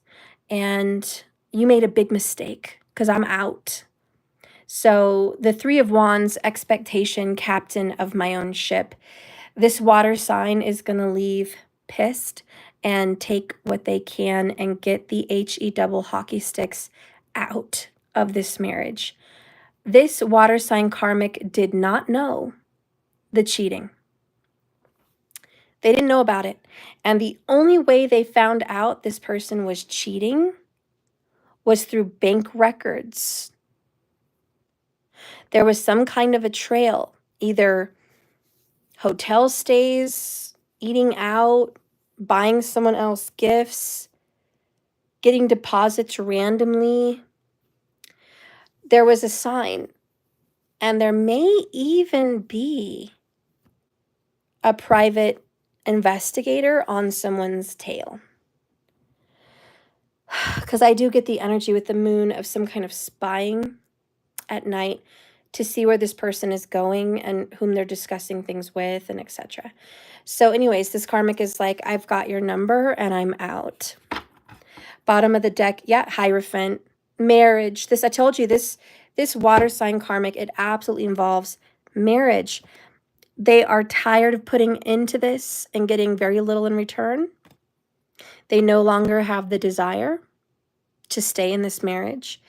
and you made a big mistake because I'm out. So the 3 of Wands, expectation, captain of my own ship. This water sign is going to leave pissed and take what they can and get the HE double hockey sticks out of this marriage. This water sign karmic did not know the cheating. They didn't know about it. And the only way they found out this person was cheating was through bank records. There was some kind of a trail, either hotel stays, eating out, buying someone else gifts, getting deposits randomly. There was a sign, and there may even be a private investigator on someone's tail. Because I do get the energy with the moon of some kind of spying at night to see where this person is going and whom they're discussing things with and etc. So anyways, this karmic is like, I've got your number and I'm out. Bottom of the deck, yeah, Hierophant, marriage. This, I told you, this water sign karmic, it absolutely involves marriage. They are tired of putting into this and getting very little in return. They no longer have the desire to stay in this marriage.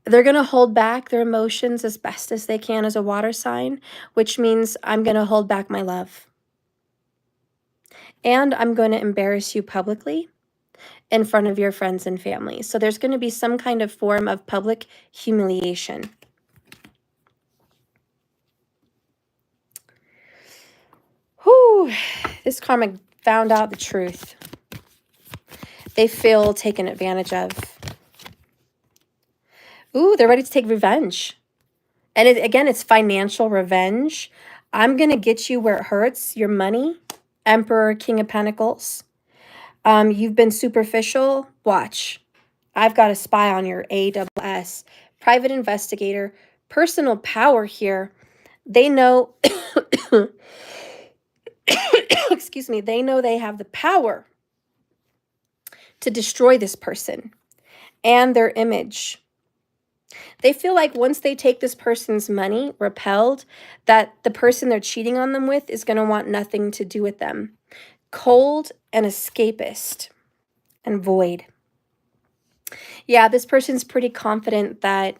They're going to hold back their emotions as best as they can as a water sign, which means I'm going to hold back my love. And I'm going to embarrass you publicly in front of your friends and family. So there's going to be some kind of form of public humiliation. Whew, this karmic found out the truth. They feel taken advantage of. Ooh, they're ready to take revenge. And again, it's financial revenge. I'm going to get you where it hurts, your money. Emperor, King of Pentacles. You've been superficial. Watch. I've got a spy on your AWS. Private investigator. Personal power here. They know, excuse me, they know they have the power to destroy this person and their image. They feel like once they take this person's money, repelled, that the person they're cheating on them with is going to want nothing to do with them. Cold and escapist and void. Yeah, this person's pretty confident that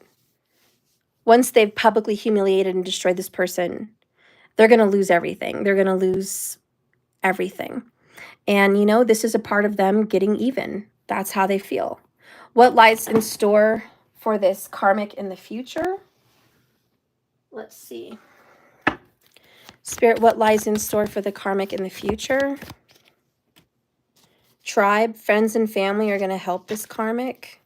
once they've publicly humiliated and destroyed this person, they're going to lose everything. They're going to lose everything. And, you know, this is a part of them getting even. That's how they feel. What lies in store for this karmic in the future? Let's see. Spirit, what lies in store for the karmic in the future? Tribe, friends and family are going to help this karmic.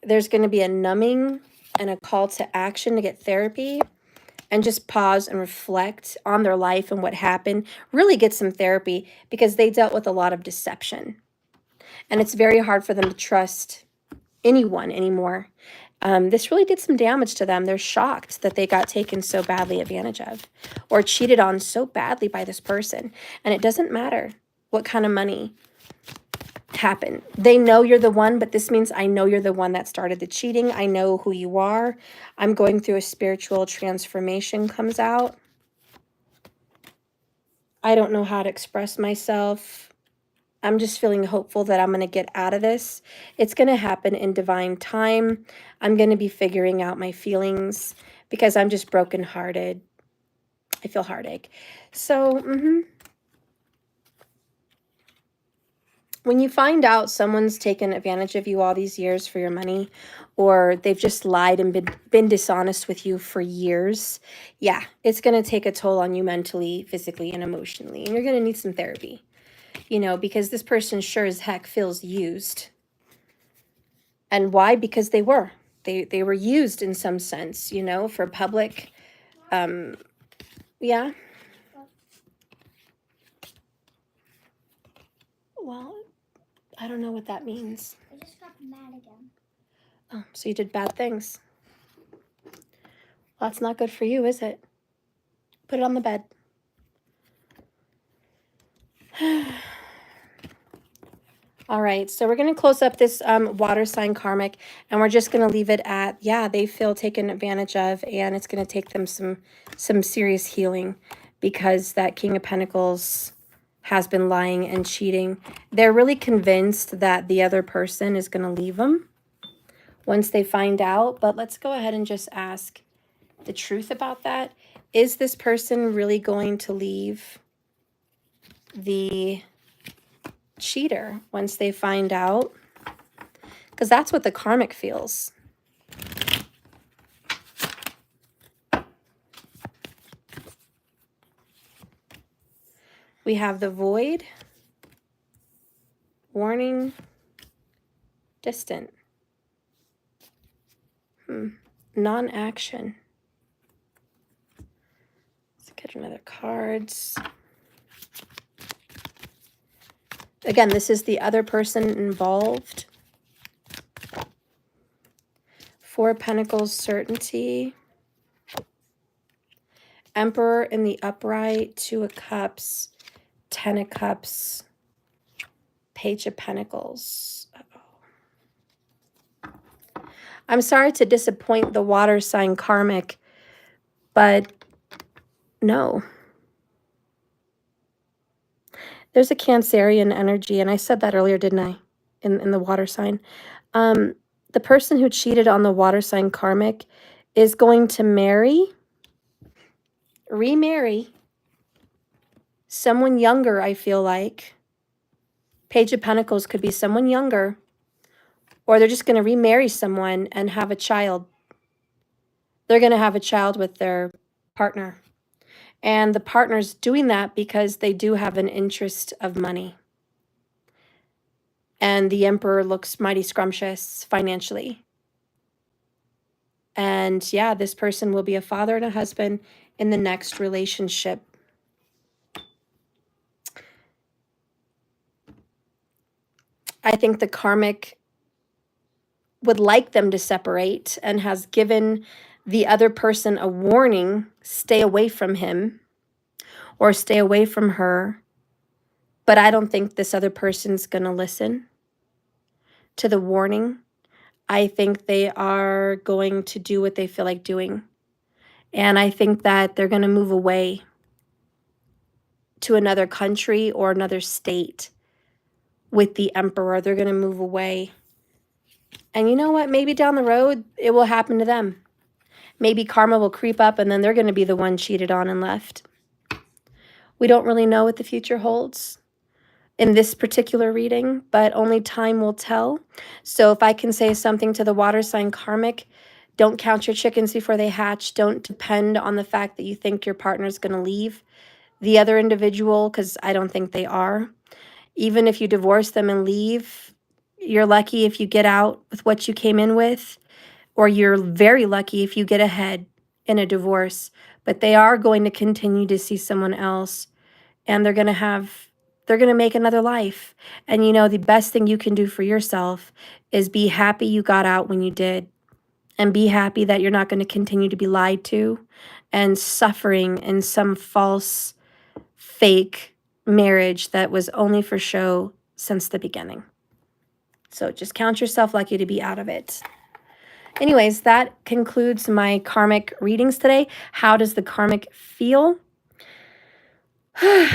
There's going to be a numbing and a call to action to get therapy and just pause and reflect on their life and what happened. Really get some therapy because they dealt with a lot of deception. And it's very hard for them to trust anyone anymore. This really did some damage to them. They're shocked that they got taken so badly advantage of or cheated on so badly by this person. And it doesn't matter what kind of money happened. They know you're the one, but this means I know you're the one that started the cheating. I know who you are. I'm going through a spiritual transformation comes out. I don't know how to express myself. I'm just feeling hopeful that I'm going to get out of this. It's going to happen in divine time. I'm going to be figuring out my feelings because I'm just brokenhearted. I feel heartache. So, when you find out someone's taken advantage of you all these years for your money, or they've just lied and been dishonest with you for years, yeah, it's going to take a toll on you mentally, physically, and emotionally. And you're going to need some therapy. You know, because this person sure as heck feels used. And why? Because they were. They were used in some sense, you know, for public. Yeah. Well, I don't know what that means. I just got mad again. Oh, so you did bad things. Well, that's not good for you, is it? Put it on the bed. All right, so we're going to close up this water sign karmic, and we're just going to leave it at, yeah, they feel taken advantage of, and it's going to take them some serious healing because that King of Pentacles has been lying and cheating. They're really convinced that the other person is going to leave them once they find out, but let's go ahead and just ask the truth about that. Is this person really going to leave the cheater once they find out? Because that's what the karmic feels. We have the void, warning, distant, non-action. Let's get another cards. Again, this is the other person involved. Four of Pentacles, certainty. Emperor in the upright, 2 of Cups, 10 of Cups, Page of Pentacles. I'm sorry to disappoint the water sign karmic, but no. There's a Cancerian energy, and I said that earlier, didn't I? In the water sign. The person who cheated on the water sign karmic is going to remarry someone younger, I feel like. Page of Pentacles could be someone younger, or they're just going to remarry someone and have a child. They're going to have a child with their partner. And the partner's doing that because they do have an interest of money. And the Emperor looks mighty scrumptious financially. And yeah, this person will be a father and a husband in the next relationship. I think the karmic would like them to separate and has given the other person a warning, stay away from him or stay away from her. But I don't think this other person's going to listen to the warning. I think they are going to do what they feel like doing. And I think that they're going to move away to another country or another state with the Emperor. They're going to move away. And you know what? Maybe down the road, it will happen to them. Maybe karma will creep up and then they're going to be the one cheated on and left. We don't really know what the future holds in this particular reading, but only time will tell. So if I can say something to the water sign karmic, don't count your chickens before they hatch. Don't depend on the fact that you think your partner's going to leave the other individual, because I don't think they are. Even if you divorce them and leave, you're lucky if you get out with what you came in with, or you're very lucky if you get ahead in a divorce. But they are going to continue to see someone else, and they're going to make another life. And you know, the best thing you can do for yourself is be happy you got out when you did, and be happy that you're not going to continue to be lied to and suffering in some false, fake marriage that was only for show since the beginning. So just count yourself lucky to be out of it. Anyways, that concludes my karmic readings today. How does the karmic feel? A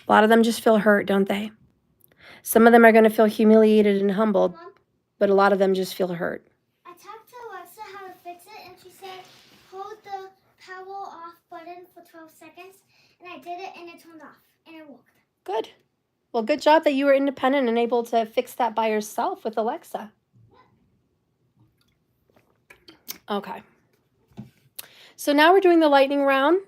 lot of them just feel hurt, don't they? Some of them are going to feel humiliated and humbled, but a lot of them just feel hurt. I talked to Alexa how to fix it, and she said, hold the power off button for 12 seconds, and I did it, and it turned off, and it worked. Good. Well, good job that you were independent and able to fix that by yourself with Alexa. Okay. So now we're doing the lightning round.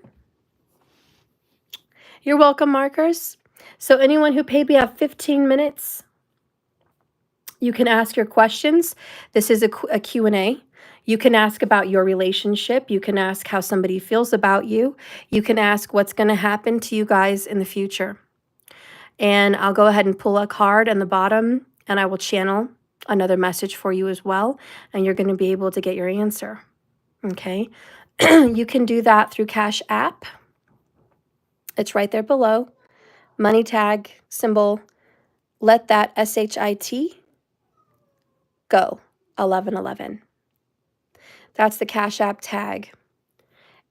You're welcome, markers. So anyone who paid me out 15 minutes, you can ask your questions. This is a Q&A. You can ask about your relationship. You can ask how somebody feels about you. You can ask what's going to happen to you guys in the future. And I'll go ahead and pull a card on the bottom, and I will channel another message for you as well. And you're going to be able to get your answer. Okay. You can do that through Cash App. It's right there below. Money tag symbol. Let that SHIT go. 1111. That's the Cash App tag.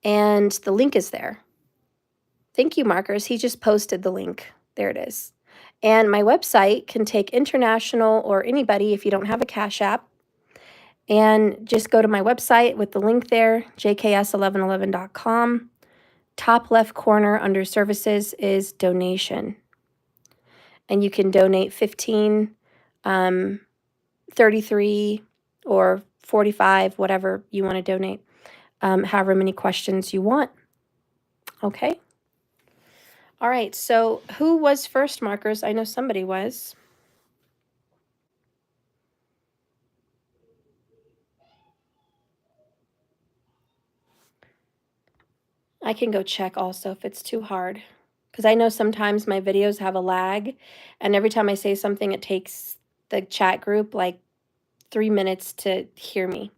And the link is there. Thank you, markers. He just posted the link. There it is. And my website can take international or anybody if you don't have a Cash App. And just go to my website with the link there, jks1111.com. Top left corner under services is donation. And you can donate 15, 33, or 45, whatever you want to donate, however many questions you want. Okay. All right. So who was first, markers? I know somebody was. I can go check also if it's too hard, because I know sometimes my videos have a lag, and every time I say something, it takes the chat group like 3 minutes to hear me.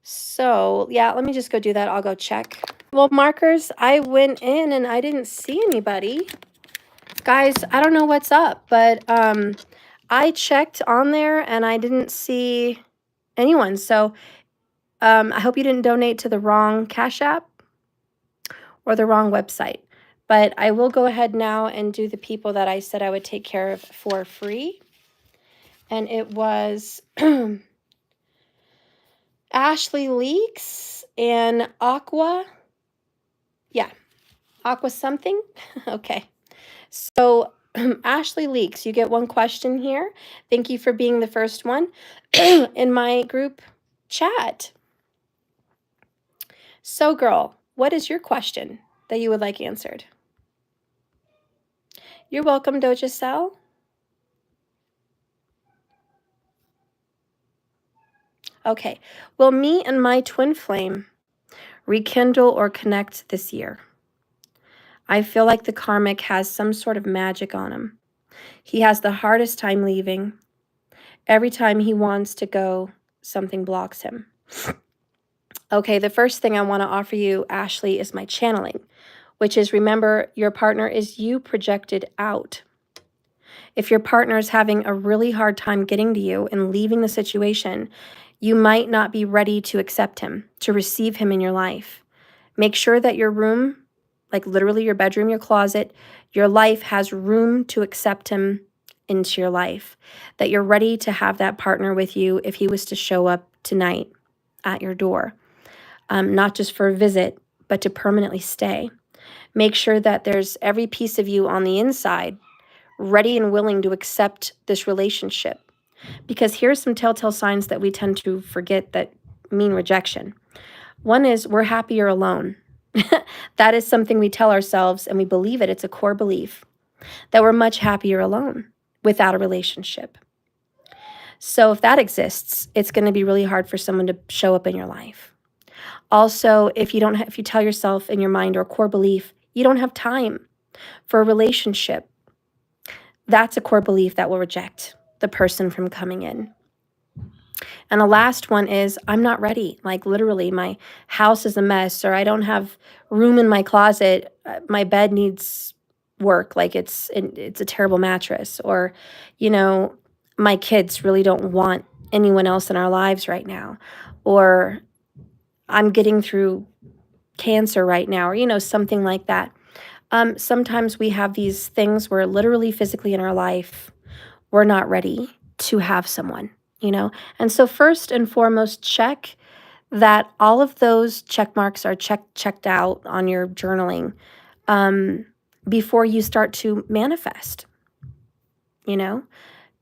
So, yeah, let me just go do that. I'll go check. Well, markers, I went in and I didn't see anybody. Guys, I don't know what's up, but I checked on there and I didn't see anyone. So I hope you didn't donate to the wrong Cash App or the wrong website. But I will go ahead now and do the people that I said I would take care of for free. And it was Ashley Leaks and Aqua. Yeah, Aqua something. Okay. So Ashley Leaks, you get one question here. Thank you for being the first one in my group chat. So girl, what is your question that you would like answered? You're welcome, Doja Cell. Okay. Will me and my twin flame rekindle or connect this year? I feel like the karmic has some sort of magic on him. He has the hardest time leaving. Every time he wants to go, something blocks him. Okay, the first thing I want to offer you, Ashley, is my channeling, which is, remember, your partner is you projected out. If your partner is having a really hard time getting to you and leaving the situation, you might not be ready to accept him, to receive him in your life. Make sure that your room, like literally your bedroom, your closet, your life has room to accept him into your life, that you're ready to have that partner with you if he was to show up tonight at your door, not just for a visit, but to permanently stay. Make sure that there's every piece of you on the inside ready and willing to accept this relationship. Because here's some telltale signs that we tend to forget that mean rejection. One is we're happier alone. That is something we tell ourselves and we believe it. It's a core belief that we're much happier alone without a relationship. So if that exists, it's going to be really hard for someone to show up in your life. Also, if you tell yourself in your mind or core belief, you don't have time for a relationship, that's a core belief that will reject the person from coming in. And the last one is, I'm not ready. Like literally, my house is a mess, or I don't have room in my closet. My bed needs work. Like it's a terrible mattress, or, my kids really don't want anyone else in our lives right now, or I'm getting through cancer right now, or, something like that. Sometimes we have these things where literally physically in our life, we're not ready to have someone, And so first and foremost, check that all of those check marks are checked out on your journaling before you start to manifest,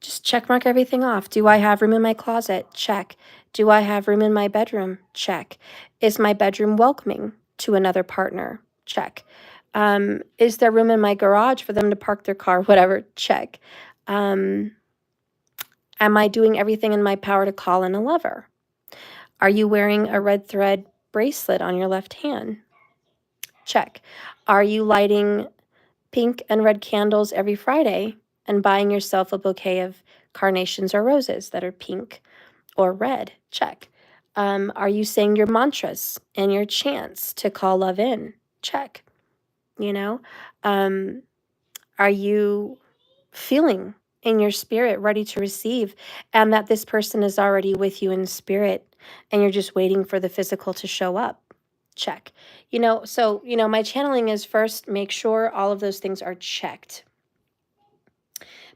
Just check mark everything off. Do I have room in my closet? Check. Do I have room in my bedroom? Check. Is my bedroom welcoming to another partner? Check. Is there room in my garage for them to park their car? Whatever. Check. Am I doing everything in my power to call in a lover? Are you wearing a red thread bracelet on your left hand? Check. Are you lighting pink and red candles every Friday and buying yourself a bouquet of carnations or roses that are pink or red? Check. Are you saying your mantras and your chants to call love in? Check. Are you feeling in your spirit ready to receive, and that this person is already with you in spirit and you're just waiting for the physical to show up? Check. So my channeling is first, make sure all of those things are checked,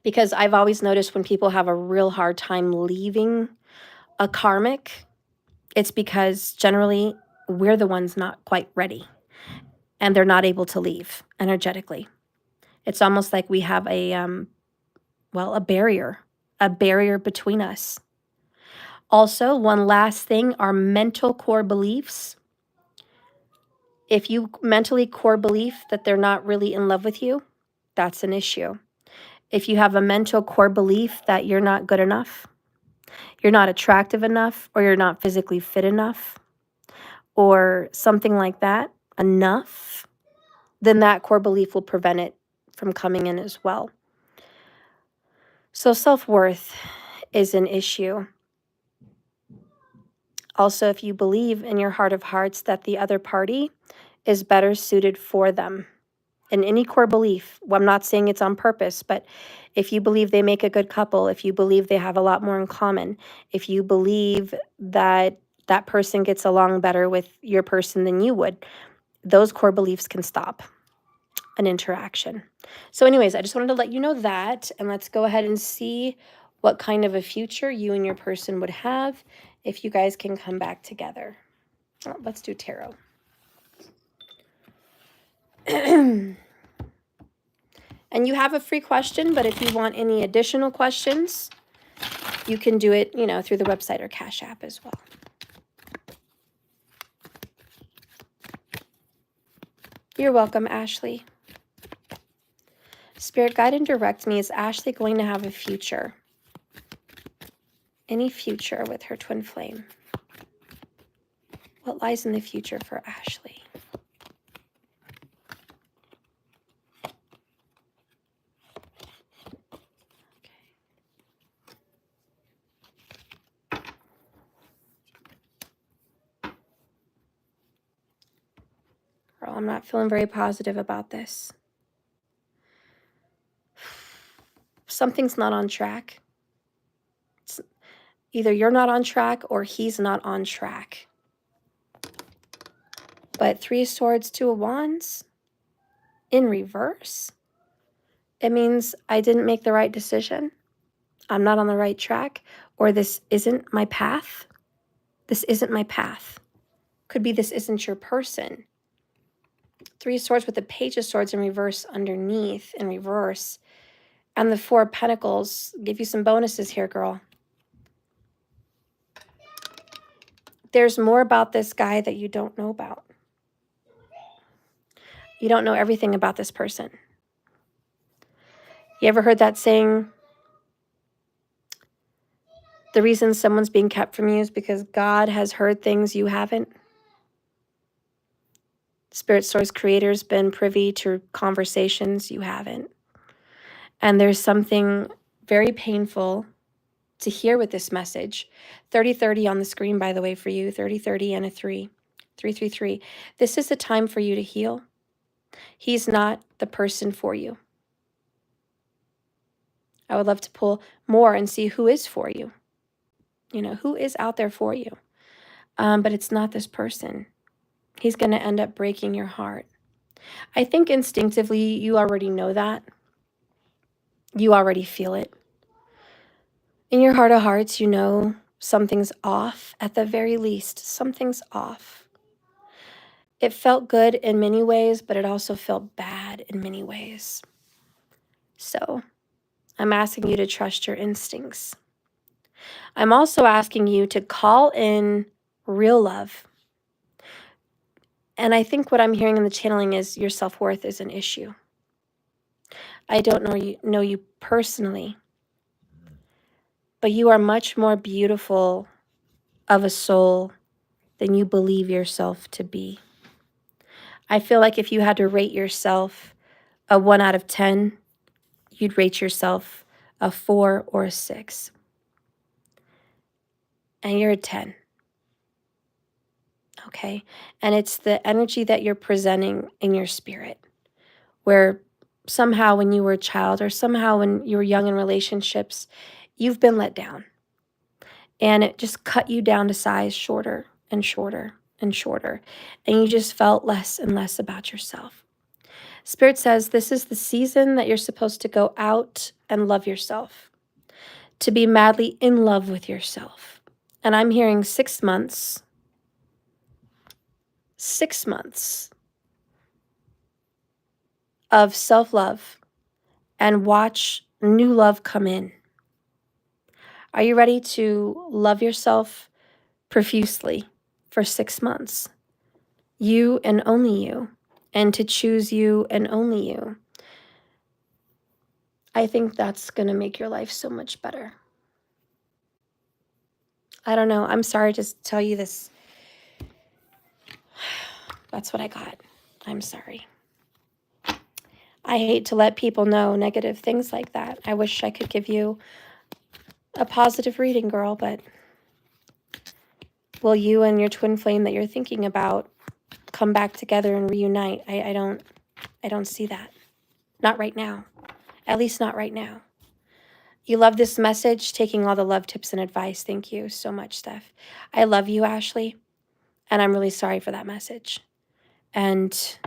because I've always noticed when people have a real hard time leaving a karmic, it's because generally we're the ones not quite ready and they're not able to leave energetically. It's almost like we have a barrier between us. Also, one last thing, our mental core beliefs. If you mentally core belief that they're not really in love with you, that's an issue. If you have a mental core belief that you're not good enough, you're not attractive enough, or you're not physically fit enough, or something like that, enough, then that core belief will prevent it from coming in as well. So self-worth is an issue. Also, if you believe in your heart of hearts that the other party is better suited for them, in any core belief, well, I'm not saying it's on purpose, but if you believe they make a good couple, if you believe they have a lot more in common, if you believe that that person gets along better with your person than you would, those core beliefs can stop an interaction. So anyways, I just wanted to let you know that, and let's go ahead and see what kind of a future you and your person would have if you guys can come back together. Oh, let's do tarot. And you have a free question, but if you want any additional questions, you can do it, you know, through the website or Cash App as well. You're welcome, Ashley. Spirit, guide and direct me. Is Ashley going to have a future? Any future with her twin flame? What lies in the future for Ashley? Girl, I'm not feeling very positive about this. Something's not on track. Either you're not on track or he's not on track. But 3 swords, 2 of wands in reverse. It means I didn't make the right decision. I'm not on the right track, or this isn't my path. This isn't my path. Could be this isn't your person. 3 swords with the page of swords in reverse underneath in reverse. And the 4 of pentacles. Give you some bonuses here, girl. There's more about this guy that you don't know about. You don't know everything about this person. You ever heard that saying, the reason someone's being kept from you is because God has heard things you haven't? Spirit Source Creator's been privy to conversations you haven't. And there's something very painful to hear with this message. 3030 on the screen, by the way, for you. 3030 and a 3. 333. This is the time for you to heal. He's not the person for you. I would love to pull more and see who is for you. You know, who is out there for you. But it's not this person. He's going to end up breaking your heart. I think instinctively you already know that. You already feel it. In your heart of hearts, you know something's off. At the very least, something's off. It felt good in many ways, but it also felt bad in many ways. So I'm asking you to trust your instincts. I'm also asking you to call in real love. And I think what I'm hearing in the channeling is your self-worth is an issue. I don't know you personally, but you are much more beautiful of a soul than you believe yourself to be. I feel like if you had to rate yourself a 1 out of 10, you'd rate yourself a 4 or a 6. And you're a 10. Okay? And it's the energy that you're presenting in your spirit, where somehow when you were a child or somehow when you were young in relationships, you've been let down. And it just cut you down to size shorter and shorter and shorter. And you just felt less and less about yourself. Spirit says this is the season that you're supposed to go out and love yourself, to be madly in love with yourself. And I'm hearing 6 months. 6 months of self-love and watch new love come in. Are you ready to love yourself profusely for 6 months? You and only you, and to choose you and only you. I think that's going to make your life so much better. I don't know. I'm sorry to tell you this. That's what I got. I'm sorry. I hate to let people know negative things like that. I wish I could give you a positive reading, girl, but will you and your twin flame that you're thinking about come back together and reunite? I don't see that. Not right now. At least not right now. You love this message, taking all the love tips and advice. Thank you so much, Steph. I love you, Ashley, and I'm really sorry for that message. And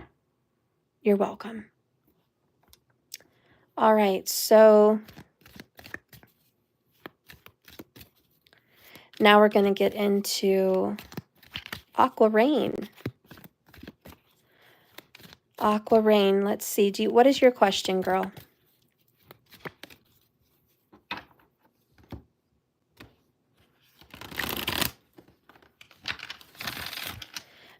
you're welcome. All right, so now we're going to get into Aqua Rain. Aqua Rain, let's see. What is your question, girl?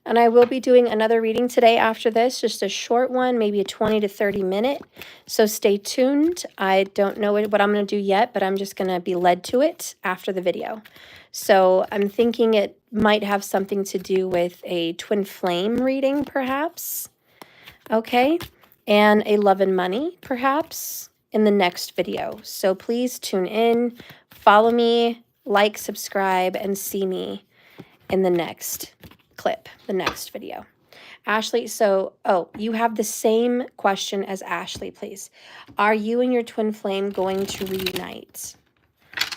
And I will be doing another reading today after this, just a short one, maybe a 20 to 30 minute. So stay tuned. I don't know what I'm going to do yet, but I'm just going to be led to it after the video. So I'm thinking it might have something to do with a twin flame reading, perhaps. Okay. And a love and money, perhaps, in the next video. So please tune in, follow me, like, subscribe, and see me in the next clip, the next video. Ashley, so, you have the same question as Ashley, please. Are you and your twin flame going to reunite?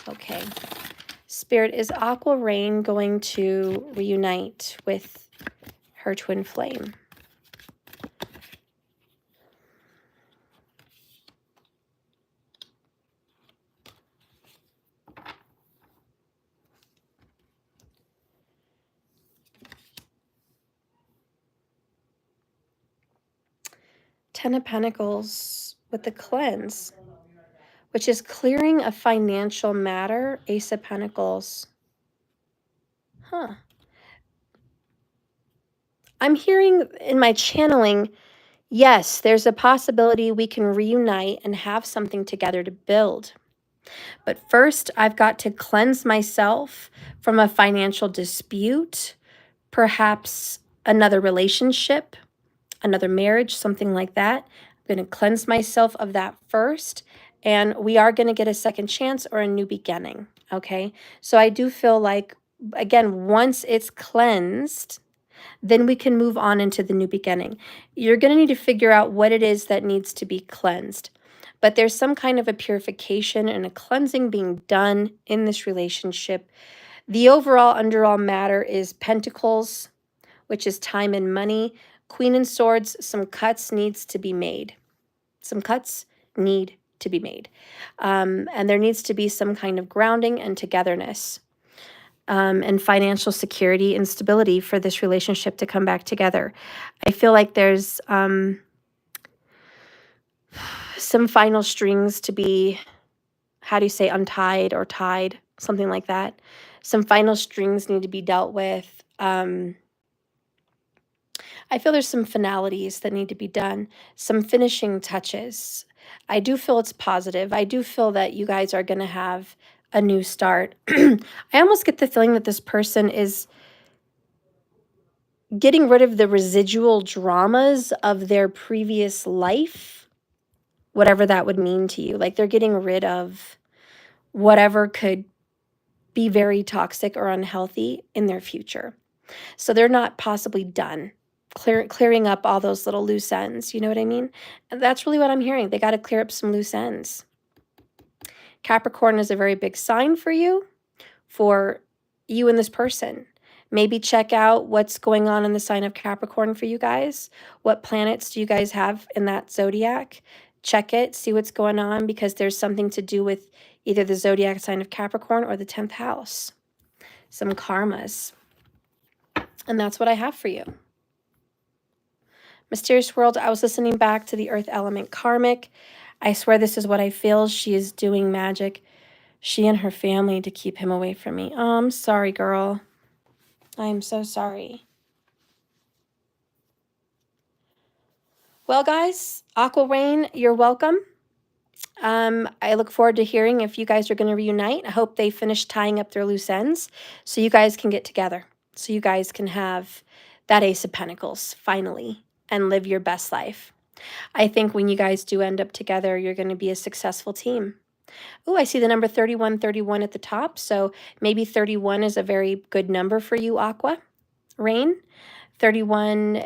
Okay. Spirit, is Aqua Rain going to reunite with her twin flame? Ten of Pentacles with the cleanse, which is clearing a financial matter. Ace of Pentacles. Huh. I'm hearing in my channeling, yes, there's a possibility we can reunite and have something together to build. But first, I've got to cleanse myself from a financial dispute, perhaps another relationship, another marriage, something like that. I'm going to cleanse myself of that first, and we are going to get a second chance or a new beginning, okay? So I do feel like, again, once it's cleansed, then we can move on into the new beginning. You're going to need to figure out what it is that needs to be cleansed. But there's some kind of a purification and a cleansing being done in this relationship. The overall underall matter is Pentacles, which is time and money. Queen and Swords, some cuts needs to be made. Some cuts need to be made. And there needs to be some kind of grounding and togetherness. And financial security and stability for this relationship to come back together. I feel like there's some final strings to be, how do you say, untied or tied, something like that. Some final strings need to be dealt with. I feel there's some finalities that need to be done, some finishing touches. I do feel it's positive. I do feel that you guys are going to have a new start. I almost get the feeling that this person is getting rid of the residual dramas of their previous life, whatever that would mean to you. Like they're getting rid of whatever could be very toxic or unhealthy in their future. So they're not possibly done clearing up all those little loose ends. You know what I mean? And that's really what I'm hearing. They got to clear up some loose ends. Capricorn is a very big sign for you and this person. Maybe check out what's going on in the sign of Capricorn for you guys. What planets do you guys have in that zodiac? Check it, see what's going on, because there's something to do with either the zodiac sign of Capricorn or the 10th house. Some karmas. And that's what I have for you. Mysterious World, I was listening back to the earth element karmic. I swear this is what I feel. She is doing magic, she and her family, to keep him away from me. Oh, I'm sorry, girl. I'm so sorry. Well, guys, Aqua Rain, you're welcome. I look forward to hearing if you guys are going to reunite. I hope they finish tying up their loose ends so you guys can get together, so you guys can have that Ace of Pentacles finally and live your best life. I think when you guys do end up together, you're going to be a successful team. Oh, I see the number 3131 at the top. So maybe 31 is a very good number for you, Aqua. Rain. 31,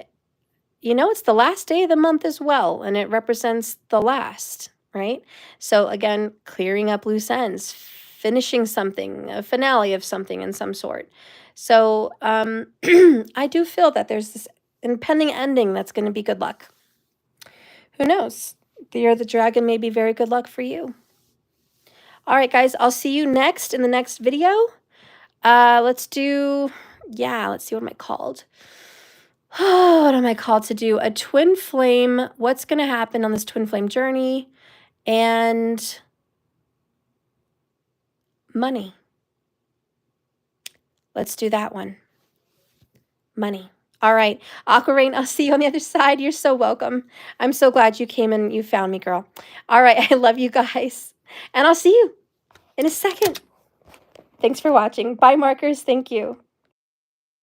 you know, it's the last day of the month as well, and it represents the last, right? So again, clearing up loose ends, finishing something, a finale of something in some sort. So I do feel that there's this impending ending that's going to be good luck. Who knows? The Year of the Dragon may be very good luck for you. All right, guys, I'll see you next in the next video. Let's do, let's see, what am I called? What am I called to do? A twin flame. What's going to happen on this twin flame journey? And money. Let's do that one. Money. All right. Aqua Rain, I'll see you on the other side. You're so welcome. I'm so glad you came and you found me, girl. All right. I love you guys. And I'll see you in a second. Thanks for watching. Bye, markers. Thank you.